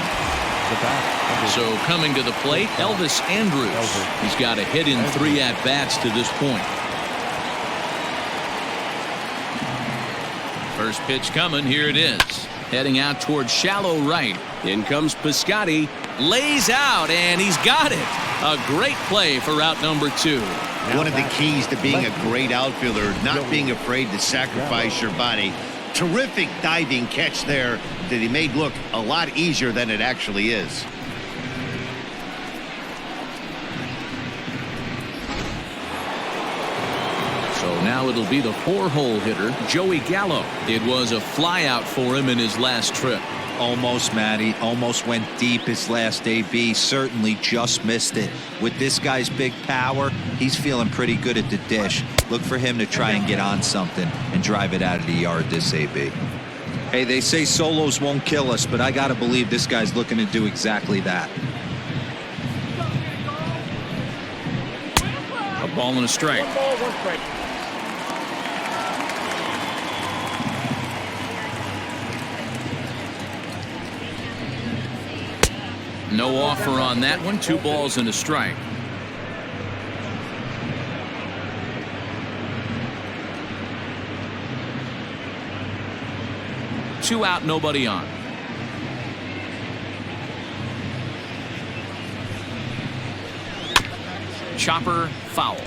So coming to the plate, Elvis Andrus. He's got a hit in 3 at-bats to this point. First pitch coming. Here it is. Heading out towards shallow right. In comes Piscotty. Lays out, and he's got it. A great play for out number 2. One of the keys to being a great outfielder, not being afraid to sacrifice your body. Terrific diving catch there that he made look a lot easier than it actually is. So now it'll be the 4-hole hitter, Joey Gallo. It was a flyout for him in his last trip. Almost, Matty. Almost went deep his last AB. Certainly just missed it. With this guy's big power, he's feeling pretty good at the dish. Look for him to try and get on something and drive it out of the yard this AB. Hey, they say solos won't kill us, but I got to believe this guy's looking to do exactly that. A ball and a strike. 1 ball, 1 strike. No offer on that one. 2 balls and a strike. Two out, nobody on. Chopper foul.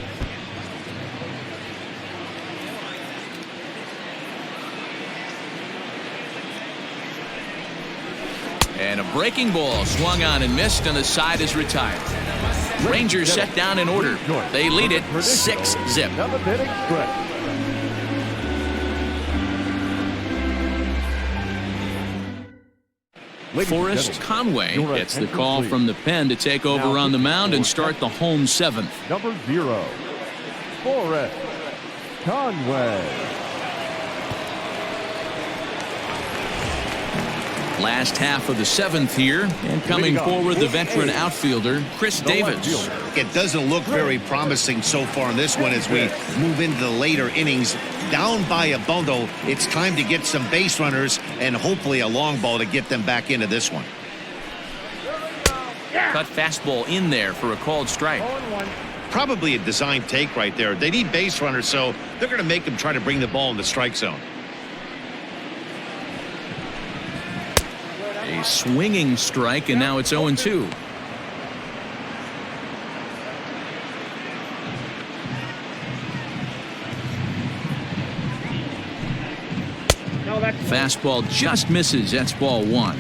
And a breaking ball swung on and missed, and the side is retired. Rangers set down in order. They lead it 6-0. 7th inning stretch. Ladies and Forrest gentlemen, Conway your gets the attention, call please. from the pen to take over Now on the pitching mound and for start the home seventh. Number 0, Forrest Conway. Last half of the seventh here, and coming forward the veteran outfielder Chris Davis. It doesn't look very promising so far in this one as we move into the later innings. Down by a bundle, it's time to get some base runners and hopefully a long ball to get them back into this one. Cut fastball in there for a called strike. 0-1. Probably a design take right there. They need base runners, so they're going to make them try to bring the ball in the strike zone. A swinging strike, and now it's 0-2. No, that's Fastball just misses. That's ball one.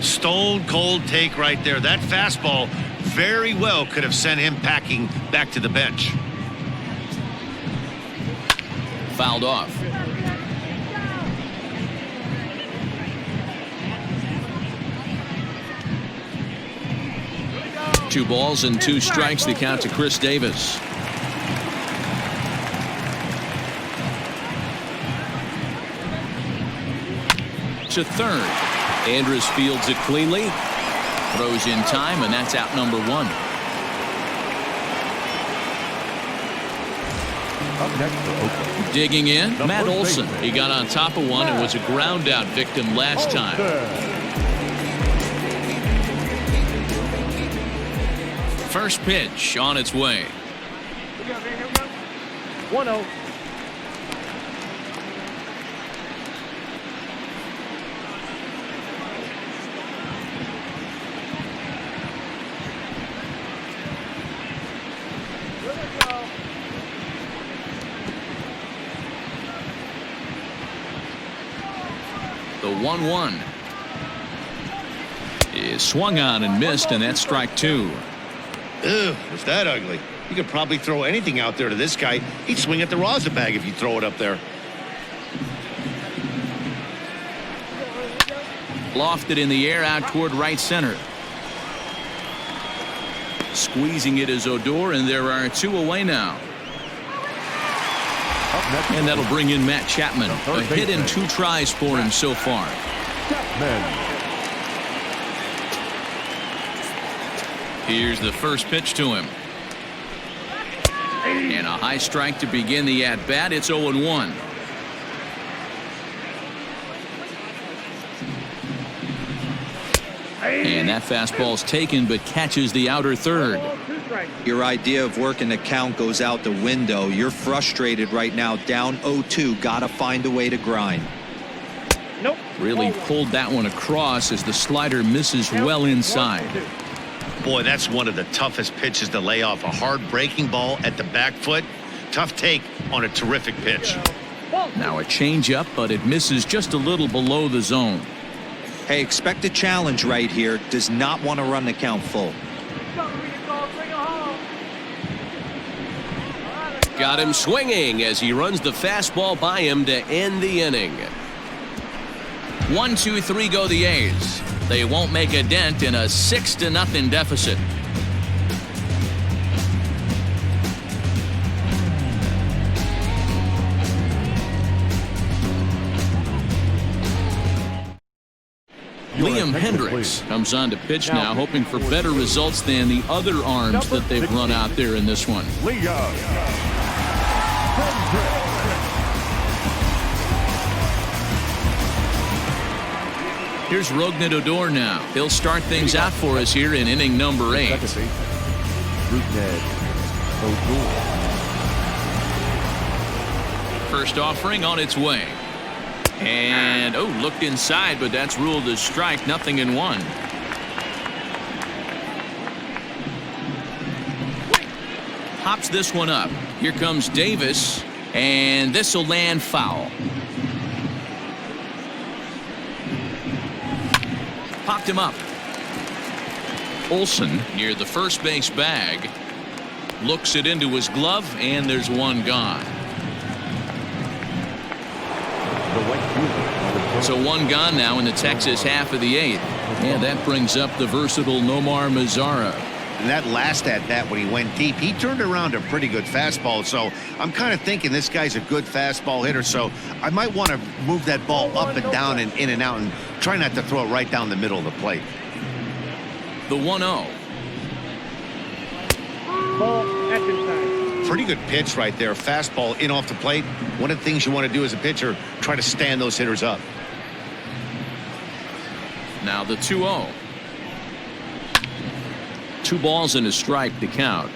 Stone cold take right there. That fastball very well could have sent him packing back to the bench. Fouled off. Two balls and two strikes, the count to Chris Davis. To third. Andrus fields it cleanly. Throws in time, and that's out number one. Up next for Oakland. Digging in, The Matt first Olson. baseman. He got on top of one and was a ground out victim last time. Olsen. First pitch on its way. 1-0. The 1-1 is swung on and missed, and that's strike two. Ugh, was that ugly? You could probably throw anything out there to this guy. He'd swing at the rosin bag if you throw it up there. Lofted in the air out toward right center. Squeezing it is Odor, and there are two away now. Up next And that'll bring in Matt Chapman. The A third hit and baseman. 2 tries for him so far. Chapman. Here's the first pitch to him. And a high strike to begin the at-bat. It's 0-1. And that fastball's taken but catches the outer third. 2 strikes. Your idea of working the count goes out the window. You're frustrated right now, down 0-2. Gotta find a way to grind. Nope. Really pulled that one across as the slider misses well inside. Boy, that's one of the toughest pitches to lay off. A hard breaking ball at the back foot. Tough take on a terrific pitch. Now a changeup, but it misses just a little below the zone. Hey, expect a challenge right here. Does not want to run the count full. Got him swinging as he runs the fastball by him to end the inning. 1-2-3 go the A's. They won't make a dent in a 6-0 deficit. Your Liam attention, Hendricks please. comes on to pitch Now now, hoping for better results than the other arms Number that they've run 16. out there in this one. Liam Hendricks. Here's Rougned Odor now. He'll start things out for us here in inning number 8. Second baseman. Rougned Odor. First offering on its way. And, looked inside, but that's ruled as strike. 0-1. Hops this one up. Here comes Davis, and this will land foul. Popped him up. Olson near the first base bag. Looks it into his glove, and there's one gone. The So one gone now in the Texas half of the 8th. And that brings up the versatile Nomar Mazara. And that last at-bat when he went deep, he turned around a pretty good fastball. So I'm kind of thinking this guy's a good fastball hitter. So I might want to move that ball up and down and in and out and try not to throw it right down the middle of the plate. The 1-0. Ball, that's inside. Pretty good pitch right there. Fastball in off the plate. One of the things you want to do as a pitcher, try to stand those hitters up. Now the 2-0. 2 balls and a strike to count.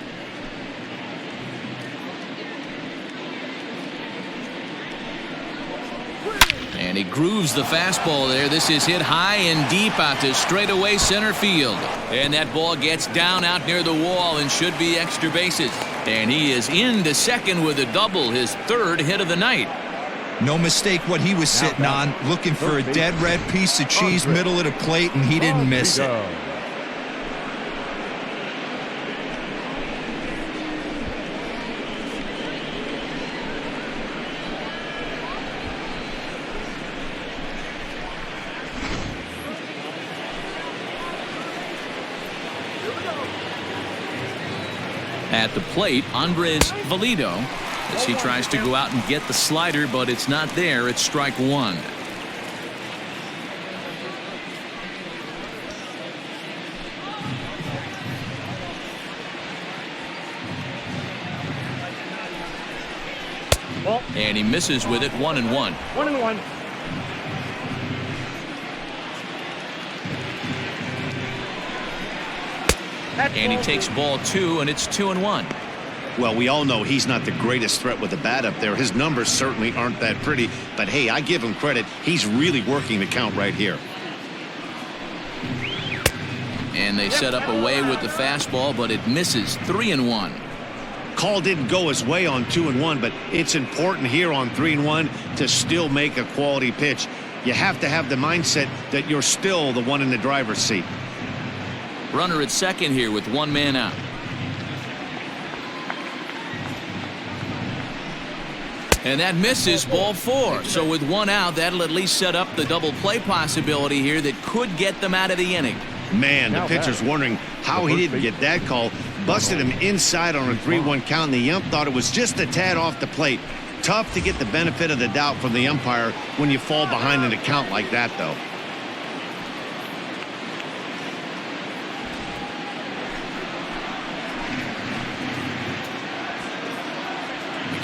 And he grooves the fastball there. This is hit high and deep out to straightaway center field. And that ball gets down out near the wall and should be extra bases. And he is into second with a double, his 3rd hit of the night. No mistake what he was sitting on, looking for a dead red piece of cheese middle of the plate, and he didn't miss it. At the plate, Andres Valido, as he tries to go out and get the slider, but it's not there. It's strike 1. Ball. And he misses with it. 1-1. 1-1. And he takes ball 2, and it's 2-1. Well, we all know he's not the greatest threat with the bat up there. His numbers certainly aren't that pretty. But, hey, I give him credit. He's really working the count right here. And they set up away with the fastball, but it misses. 3-1. Call didn't go his way on 2-1, but it's important here on 3-1 to still make a quality pitch. You have to have the mindset that you're still the one in the driver's seat. Runner at second here with 1 man out. And that misses, ball 4. So with 1 out, that'll at least set up the double play possibility here that could get them out of the inning. Man, the pitcher's wondering how he didn't get that call. Busted him inside on a 3-1 count, and the ump thought it was just a tad off the plate. Tough to get the benefit of the doubt from the umpire when you fall behind in a count like that, though.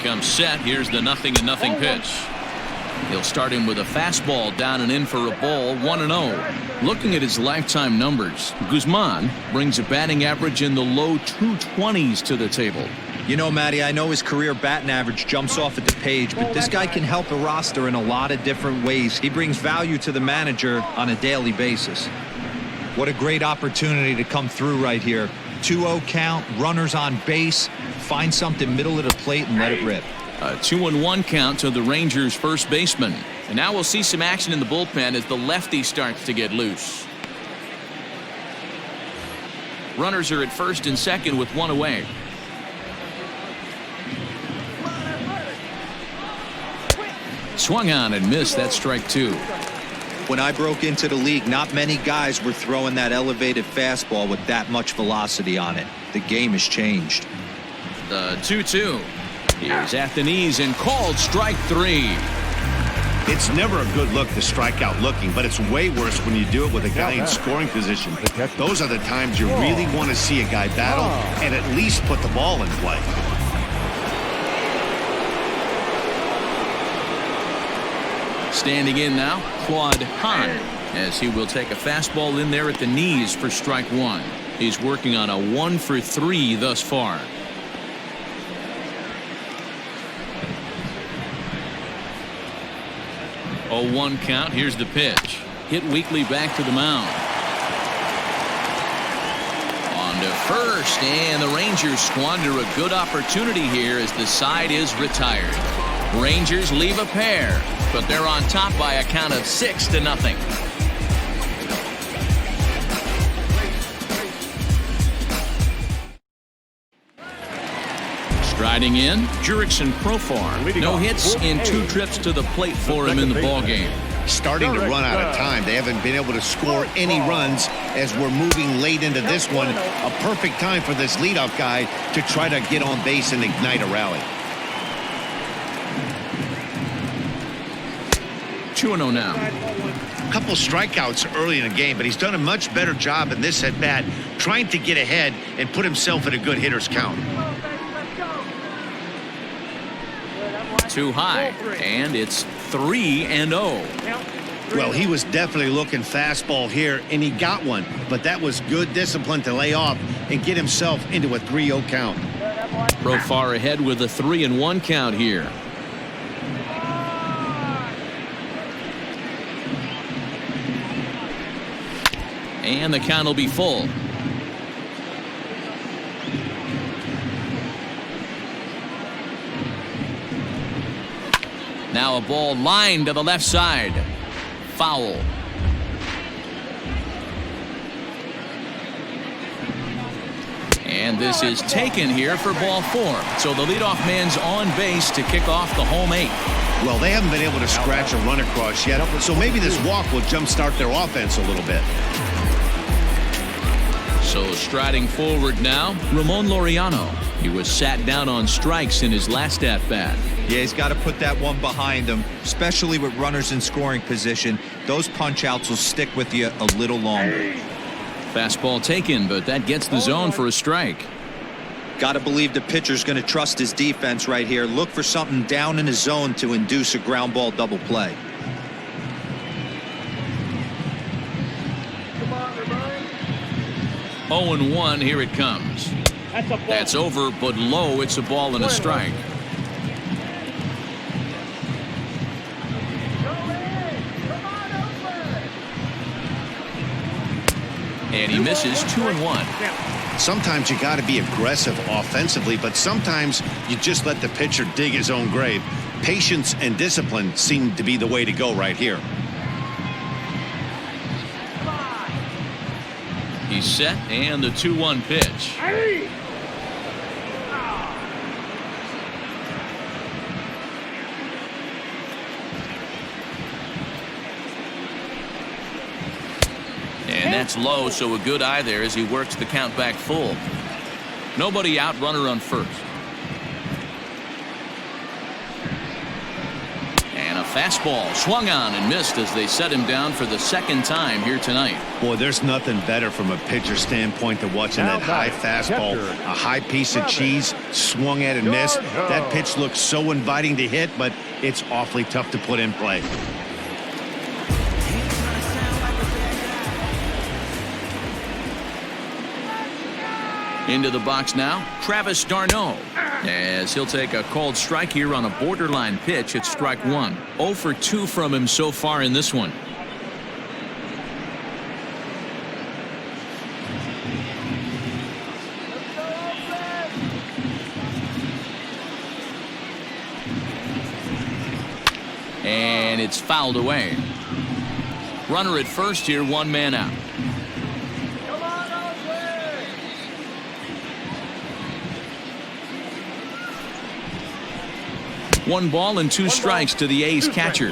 Comes set. Here's the 0-0 pitch. He'll start him with a fastball down and in for a ball. 1-0. Looking at his lifetime numbers, Guzman brings a batting average in the low 220s to the table. You know, Matty, I know his career batting average jumps off at the page, but this guy can help a roster in a lot of different ways. He brings value to the manager on a daily basis. What a great opportunity to come through right here. 2-0 count, runners on base, find something middle of the plate and let it rip. A 2-1 count to the Rangers first baseman. And now we'll see some action in the bullpen as the lefty starts to get loose. Runners are at first and second with 1 away. Swung on and missed. That's strike 2. When I broke into the league, not many guys were throwing that elevated fastball with that much velocity on it. The game has changed. The 2-2. He's at the knees and called strike 3. It's never a good look to strike out looking, but it's way worse when you do it with a guy in scoring position. Those are the times you really want to see a guy battle and at least put the ball in play. Standing in now, Claude Hahn, as he will take a fastball in there at the knees for strike 1. He's working on a 1 for 3 thus far. 0-1 count. Here's the pitch. Hit weakly back to the mound. On to first, and the Rangers squander a good opportunity here as the side is retired. Rangers leave a pair, but they're on top by a count of 6-0. Striding in, Jurickson Profar. No hits in 2 trips to the plate for him in the ballgame. Starting to run out of time. They haven't been able to score any runs as we're moving late into this one. A perfect time for this leadoff guy to try to get on base and ignite a rally. 2-0 now. A couple strikeouts early in the game, but he's done a much better job in this at-bat trying to get ahead and put himself in a good hitter's count. Too high, and it's 3-0. Well, he was definitely looking fastball here, and he got one, but that was good discipline to lay off and get himself into a 3-0 count. Profar ahead with a 3-1 count here. And the count will be full. Now a ball lined to the left side. Foul. And this is taken here for ball 4. So the leadoff man's on base to kick off the home 8. Well, they haven't been able to scratch a run across yet, so maybe this walk will jumpstart their offense a little bit. So striding forward now, Ramon Laureano. He was sat down on strikes in his last at-bat. Yeah, he's got to put that one behind him, especially with runners in scoring position. Those punch-outs will stick with you a little longer. Fastball taken, but that gets the zone for a strike. Got to believe the pitcher's going to trust his defense right here. Look for something down in his zone to induce a ground ball double play. Oh, 0-1, here it comes. That's over, but low. It's a ball and a strike. And he misses 2-1. Sometimes you got to be aggressive offensively, but sometimes you just let the pitcher dig his own grave. Patience and discipline seem to be the way to go right here. He's set, and the 2-1 pitch. And that's low, so a good eye there as he works the count back full. Nobody out, runner on first. And a fastball swung on and missed as they set him down for the second time here tonight. Boy, there's nothing better from a pitcher standpoint than watching that high fastball, a high piece of cheese swung at and missed. That pitch looks so inviting to hit, but it's awfully tough to put in play. Into the box now, Travis d'Arnaud, as he'll take a called strike here on a borderline pitch at strike 1. 0 for 2 from him so far in this one. And it's fouled away. Runner at first here, 1 man out. One ball and 2 strikes to the A's catcher.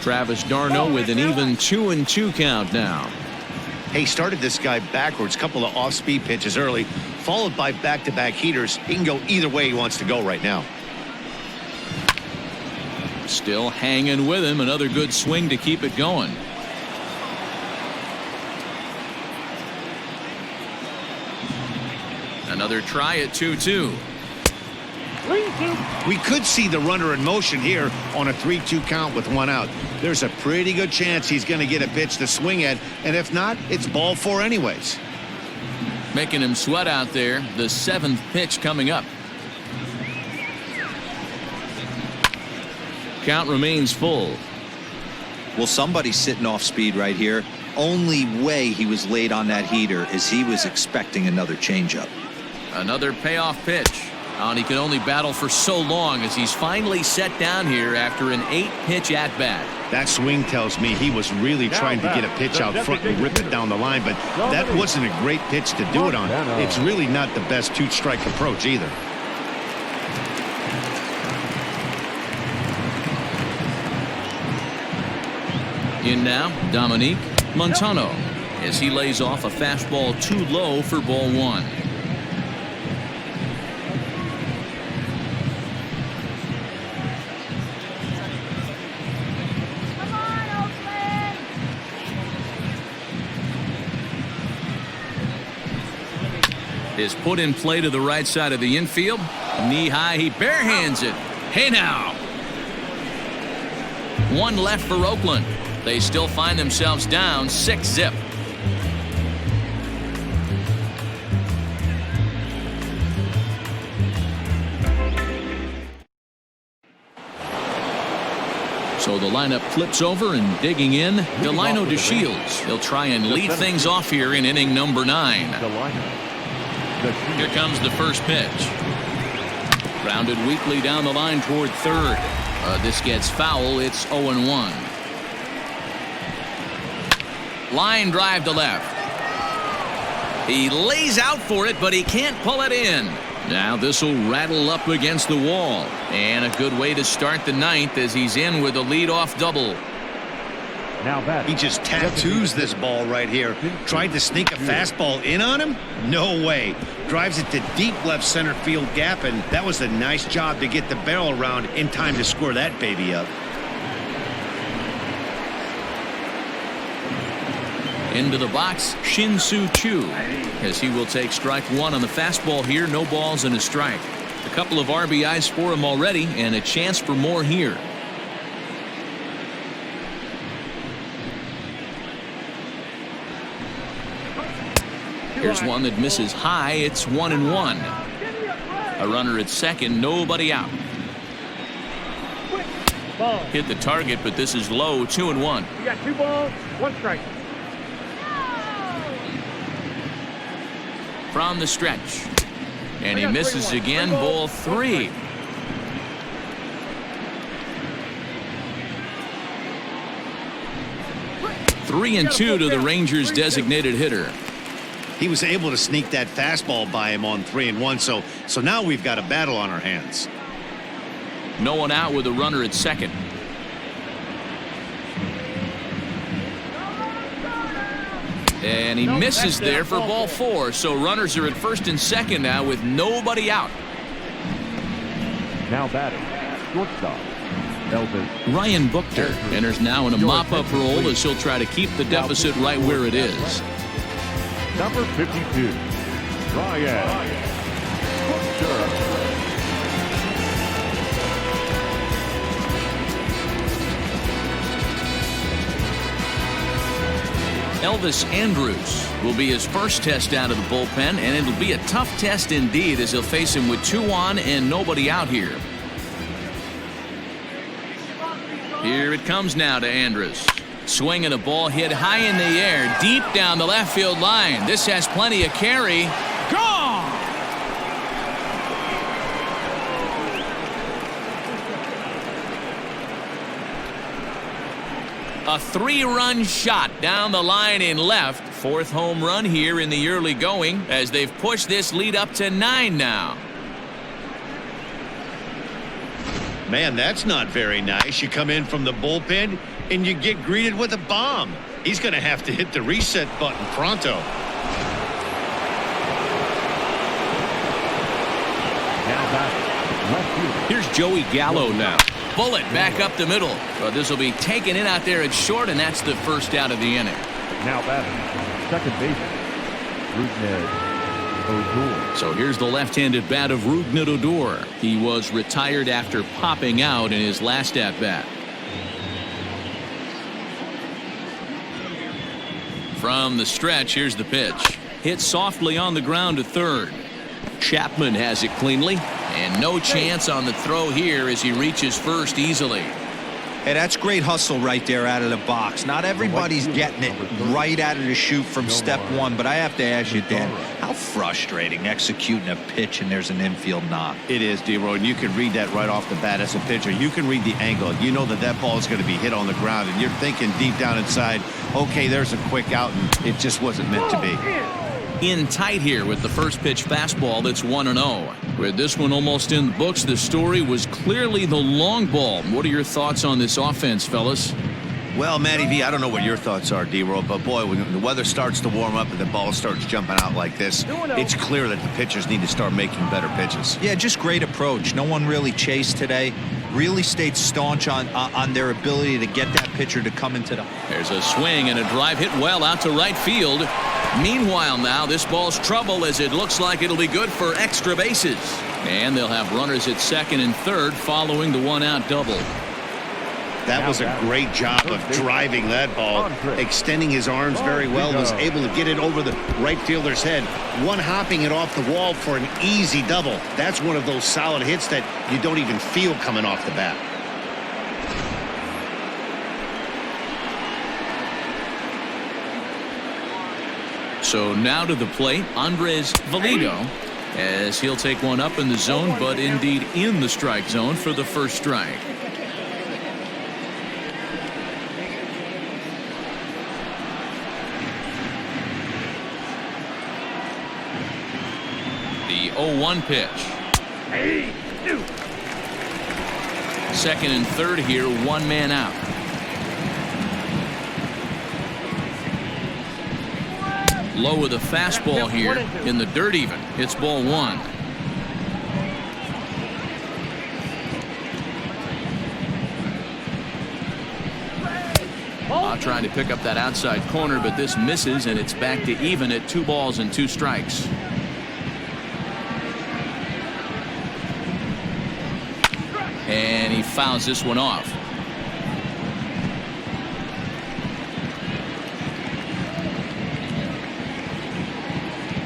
Travis d'Arnaud with an even 2-2 count now. Hey, started this guy backwards, couple of off-speed pitches early, followed by back-to-back heaters. He can go either way he wants to go right now. Still hanging with him. Another good swing to keep it going. Another try at 2-2. We could see the runner in motion here on a 3-2 count with 1 out. There's a pretty good chance he's going to get a pitch to swing at, and if not, it's ball 4 anyways. Making him sweat out there. The 7th pitch coming up. Count remains full. Well, somebody's sitting off speed right here. Only way he was late on that heater is he was expecting another changeup. Another payoff pitch. And he can only battle for so long as he's finally set down here after an 8-pitch at-bat. That swing tells me he was really trying to get a pitch out front and rip it down the line, but that wasn't a great pitch to do it on. It's really not the best two-strike approach either. In now, Dominique Montano, as he lays off a fastball too low for ball one. Is put in play to the right side of the infield. Knee high, he barehands it. Hey now. One left for Oakland. They still find themselves down 6-zip. So the lineup flips over, and digging in, Delino DeShields. He'll try and lead things off here in inning number 9. Here comes the first pitch. Grounded weakly down the line toward third. This gets foul. It's 0-1. Line drive to left. He lays out for it, but he can't pull it in. Now this will rattle up against the wall. And a good way to start the 9th as he's in with a leadoff double. He just tattoos this ball right here. Tried to sneak a fastball in on him? No way. Drives it to deep left center field gap, and that was a nice job to get the barrel around in time to score that baby up. Into the box, Shin-Soo Choo, as he will take strike one on the fastball here. No balls and a strike. A couple of RBIs for him already, and a chance for more here. Here's one that misses high. It's 1-1. A runner at second, nobody out. Hit the target, but this is low. 2-1. You got 2 balls, 1 strike. From the stretch, and he misses again. Ball 3. Three and 2 to the Rangers' designated hitter. He was able to sneak that fastball by him on 3-1, so now we've got a battle on our hands. No one out with a runner at second. And he misses there for ball 4. So runners are at first and second now with nobody out. Now batting, shortstop, Elvis. Ryan Buchter enters now in a mop-up role as he'll try to keep the deficit right where it is. Number 52, Ryan Buchter. Elvis Andrus will be his first test out of the bullpen, and it'll be a tough test indeed as he'll face him with 2 on and nobody out here. Here it comes now to Andrus. Swinging a ball hit high in the air, deep down the left field line. This has plenty of carry. Gone! A 3-run shot down the line in left. 4th home run here in the early going as they've pushed this lead up to 9 now. Man, that's not very nice. You come in from the bullpen and you get greeted with a bomb. He's going to have to hit the reset button pronto. Here's Joey Gallo now. Bullet back up the middle. But this will be taken in out there at short, and that's the first out of the inning. Now batting, second baseman, Rougned Odor. So here's the left-handed bat of Rougned Odor. He was retired after popping out in his last at-bat. From the stretch, here's the pitch. Hit softly on the ground to third. Chapman has it cleanly, and no chance on the throw here as he reaches first easily. Hey, that's great hustle right there out of the box. Not everybody's getting it right out of the chute from step one, but I have to ask you, Dan, how frustrating executing a pitch and there's an infield knock. It is, D-Roy, and you can read that right off the bat as a pitcher. You can read the angle. You know that that ball is going to be hit on the ground, and you're thinking deep down inside, okay, there's a quick out, and it just wasn't meant to be. In tight here with the first pitch fastball that's 1-0. With this one almost in the books, the story was clearly the long ball. What are your thoughts on this offense, fellas? Well, Matty V, I don't know what your thoughts are, D-Roy, but boy, when the weather starts to warm up and the ball starts jumping out like this, it's clear that the pitchers need to start making better pitches. Yeah, just great approach. No one really chased today. Really stayed staunch on their ability to get that pitcher to come into the... There's a swing and a drive hit well out to right field. Meanwhile now, this ball's trouble as it looks like it'll be good for extra bases. And they'll have runners at second and third following the one-out double. That was a great job of driving that ball, extending his arms very well, was able to get it over the right fielder's head, one-hopping it off the wall for an easy double. That's one of those solid hits that you don't even feel coming off the bat. So now to the plate, Andres Valido, as he'll take one up in the zone, but indeed in the strike zone for the first strike. The 0-1 pitch. Second and third here, one man out. Low with a fastball here in the dirt even. It's ball one. Trying to pick up that outside corner, but this misses, and it's back to even at 2 balls and 2 strikes. And he fouls this one off.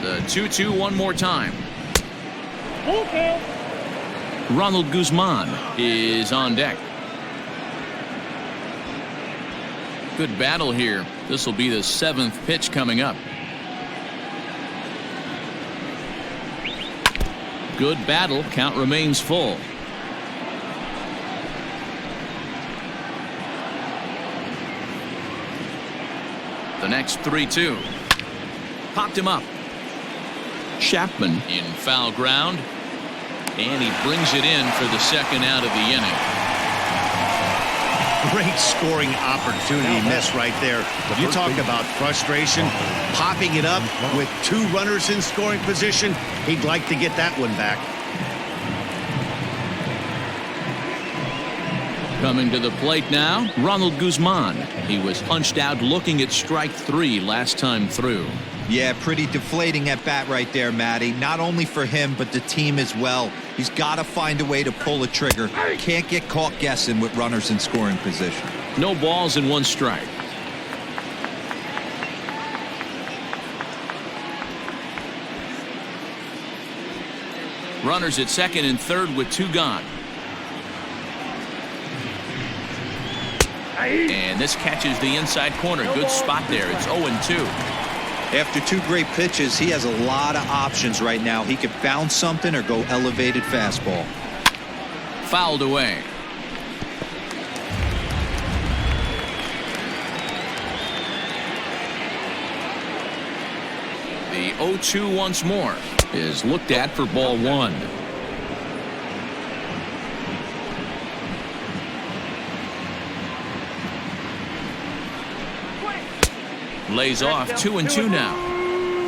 The 2-2 one more time. Okay. Ronald Guzman is on deck. Good battle here. This will be the 7th pitch coming up. Good battle. Count remains full. The next 3-2. Popped him up. Chapman in foul ground. And he brings it in for the second out of the inning. Great scoring opportunity miss right there. You talk about frustration, popping it up with 2 runners in scoring position. He'd like to get that one back. Coming to the plate now, Ronald Guzman. He was punched out looking at strike 3 last time through. Yeah, pretty deflating at bat right there, Matty. Not only for him, but the team as well. He's got to find a way to pull a trigger. Can't get caught guessing with runners in scoring position. No balls and 1 strike. Runners at second and third with 2 gone. And this catches the inside corner. Good spot there. It's 0-2. After 2 great pitches, he has a lot of options right now. He could bounce something or go elevated fastball. Fouled away. The 0-2 once more is looked at for ball 1. Lays off 2-2 now.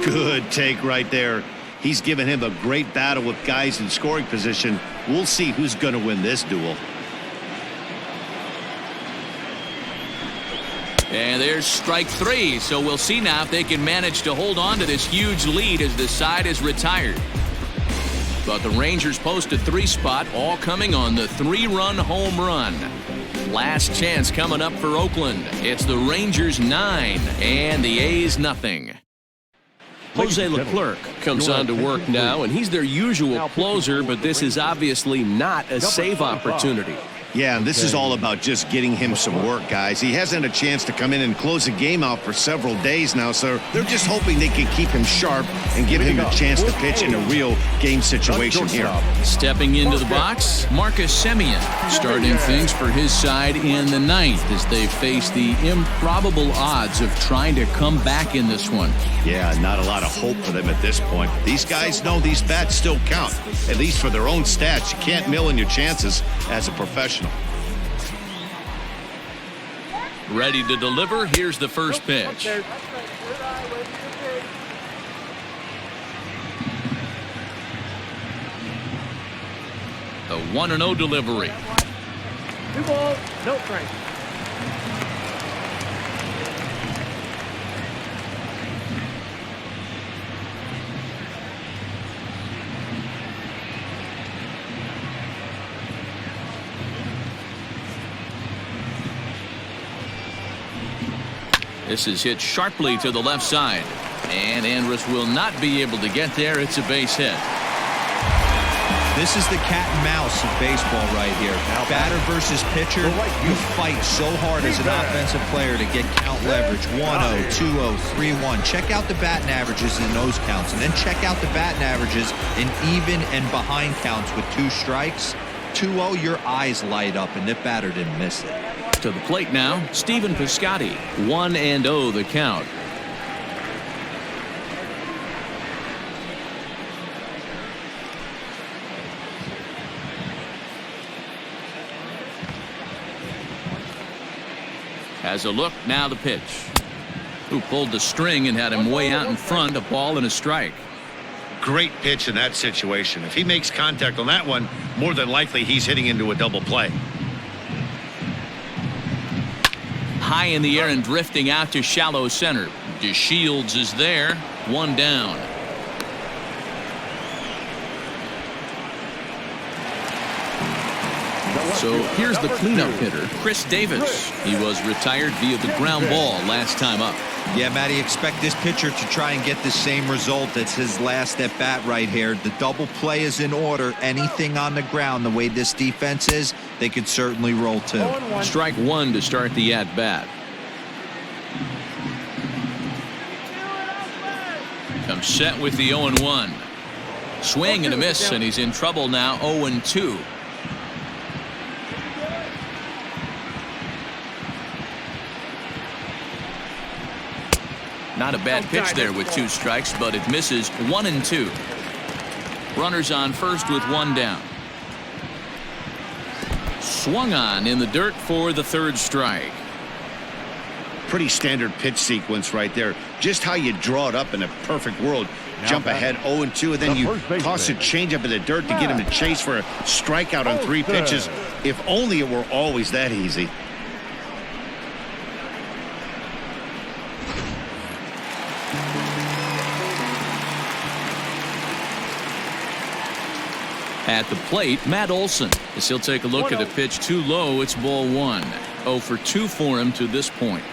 Good take right there. He's given him a great battle with guys in scoring position. We'll see who's going to win this duel. And there's strike 3. So we'll see now if they can manage to hold on to this huge lead as the side is retired. But the Rangers post a 3 spot, all coming on the 3-run home run. Last chance coming up for Oakland. It's the Rangers 9 and the A's nothing. Jose Leclerc comes on to work now, and he's their usual closer, but this is obviously not a save opportunity. Yeah, and this is all about just getting him some work, guys. He hasn't had a chance to come in and close the game out for several days now, so they're just hoping they can keep him sharp and give him a chance to pitch in a real game situation here. Stepping into the box, Marcus Semien starting things for his side in the ninth as they face the improbable odds of trying to come back in this one. Yeah, not a lot of hope for them at this point. These guys know these bats still count, at least for their own stats. You can't mill in your chances as a professional. Ready to deliver. Here's the first pitch. The 1-0 delivery. 2 balls, no strike. This is hit sharply to the left side. And Andrus will not be able to get there. It's a base hit. This is the cat and mouse of baseball right here. Batter versus pitcher, you fight so hard as an offensive player to get count leverage. 1-0, 2-0, 3-1. Check out the batting averages in those counts, and then check out the batting averages in even and behind counts with 2 strikes. 2-0, your eyes light up, and the batter didn't miss it. To the plate now, Stephen Piscotty. 1-0 the count. Has a look, now the pitch. Who pulled the string and had him way out in front, a ball and a strike. Great pitch in that situation. If he makes contact on that one, more than likely he's hitting into a double play. High in the air and drifting out to shallow center. DeShields is there, 1 down. So here's the cleanup hitter, Chris Davis. He was retired via the ground ball last time up. Yeah, Matty, expect this pitcher to try and get the same result as his last at bat right here. The double play is in order. Anything on the ground, the way this defense is, they could certainly roll too. Strike 1 to start the at bat. Comes set with the 0-1. Swing and a miss, and he's in trouble now. 0-2. Not a bad pitch there with 2 strikes, but it misses. 1-2. Runners on first with 1 down. Swung on in the dirt for the 3rd strike. Pretty standard pitch sequence right there. Just how you draw it up in a perfect world. Jump ahead 0-2, and then you toss a changeup in the dirt to get him to chase for a strikeout on 3 pitches. If only it were always that easy. At the plate, Matt Olson, as he'll take a look at a pitch too low. It's ball 1. 0 for 2 for him to this point.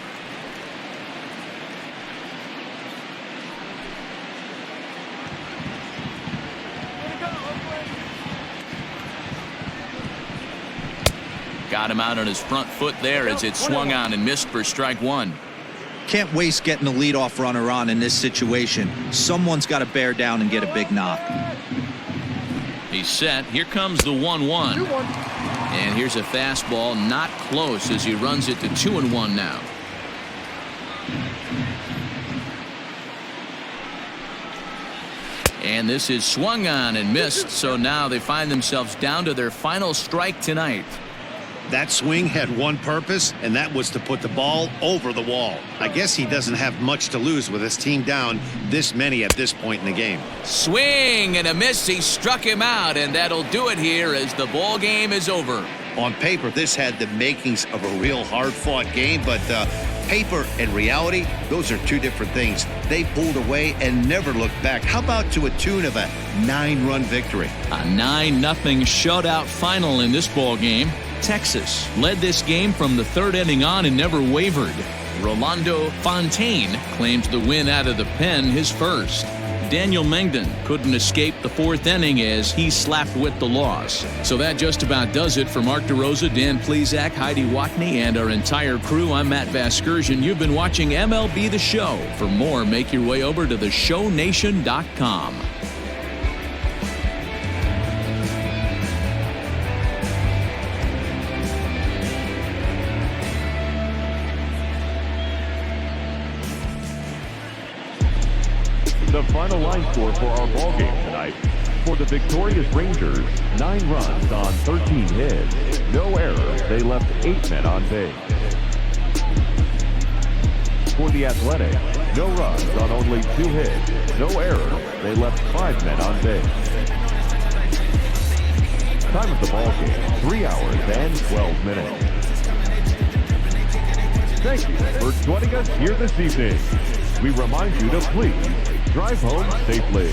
Got him out on his front foot there as it swung on and missed for strike 1. Can't waste getting the leadoff runner on in this situation. Someone's got to bear down and get a big knock. He's set. Here comes the 1-1. And here's a fastball not close as he runs it to 2-1 now. And this is swung on and missed, so now they find themselves down to their final strike tonight. That swing had one purpose, and that was to put the ball over the wall. I guess he doesn't have much to lose with his team down this many at this point in the game. Swing and a miss. He struck him out, and that'll do it here as the ball game is over. On paper, this had the makings of a real hard-fought game, but paper and reality, those are 2 different things. They pulled away and never looked back. How about to a tune of a 9-run victory? A 9-0 shutout final in this ball game. Texas led this game from the 3rd inning on and never wavered. Rolando Fontaine claims the win out of the pen, his first. Daniel Mengden couldn't escape the fourth inning as he slapped with the loss. So that just about does it for Mark DeRosa, Dan Plesac, Heidi Watney, and our entire crew. I'm Matt Vasgersian. You've been watching MLB The Show. For more, make your way over to theshownation.com. The final line score for our ball game tonight. For the victorious Rangers, 9 runs on 13 hits. No errors. They left 8 men on base. For the Athletics, no runs on only 2 hits. No errors. They left 5 men on base. Time of the ball game, 3 hours and 12 minutes. Thank you for joining us here this evening. We remind you to please drive home safely.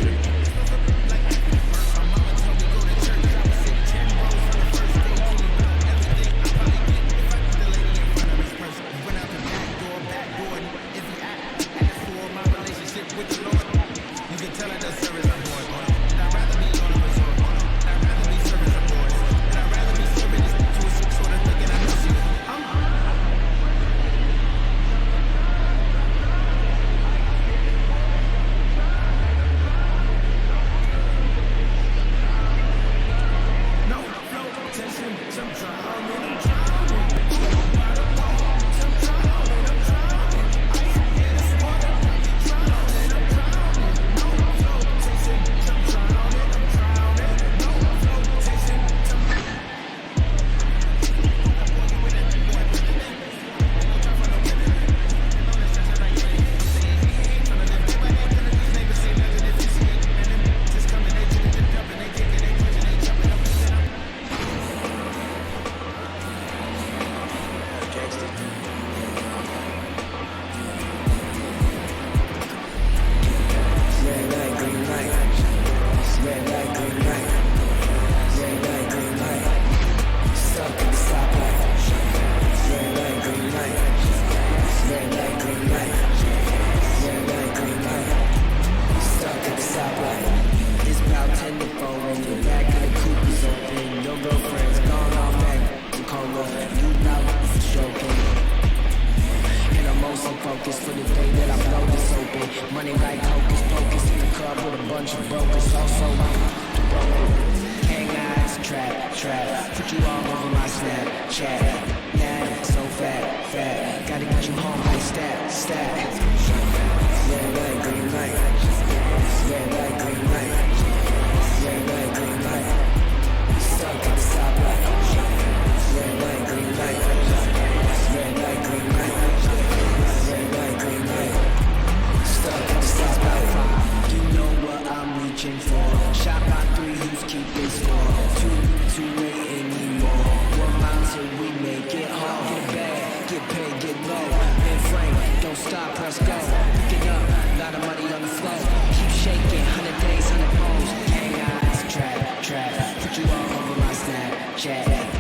Put you all over my Snapchat.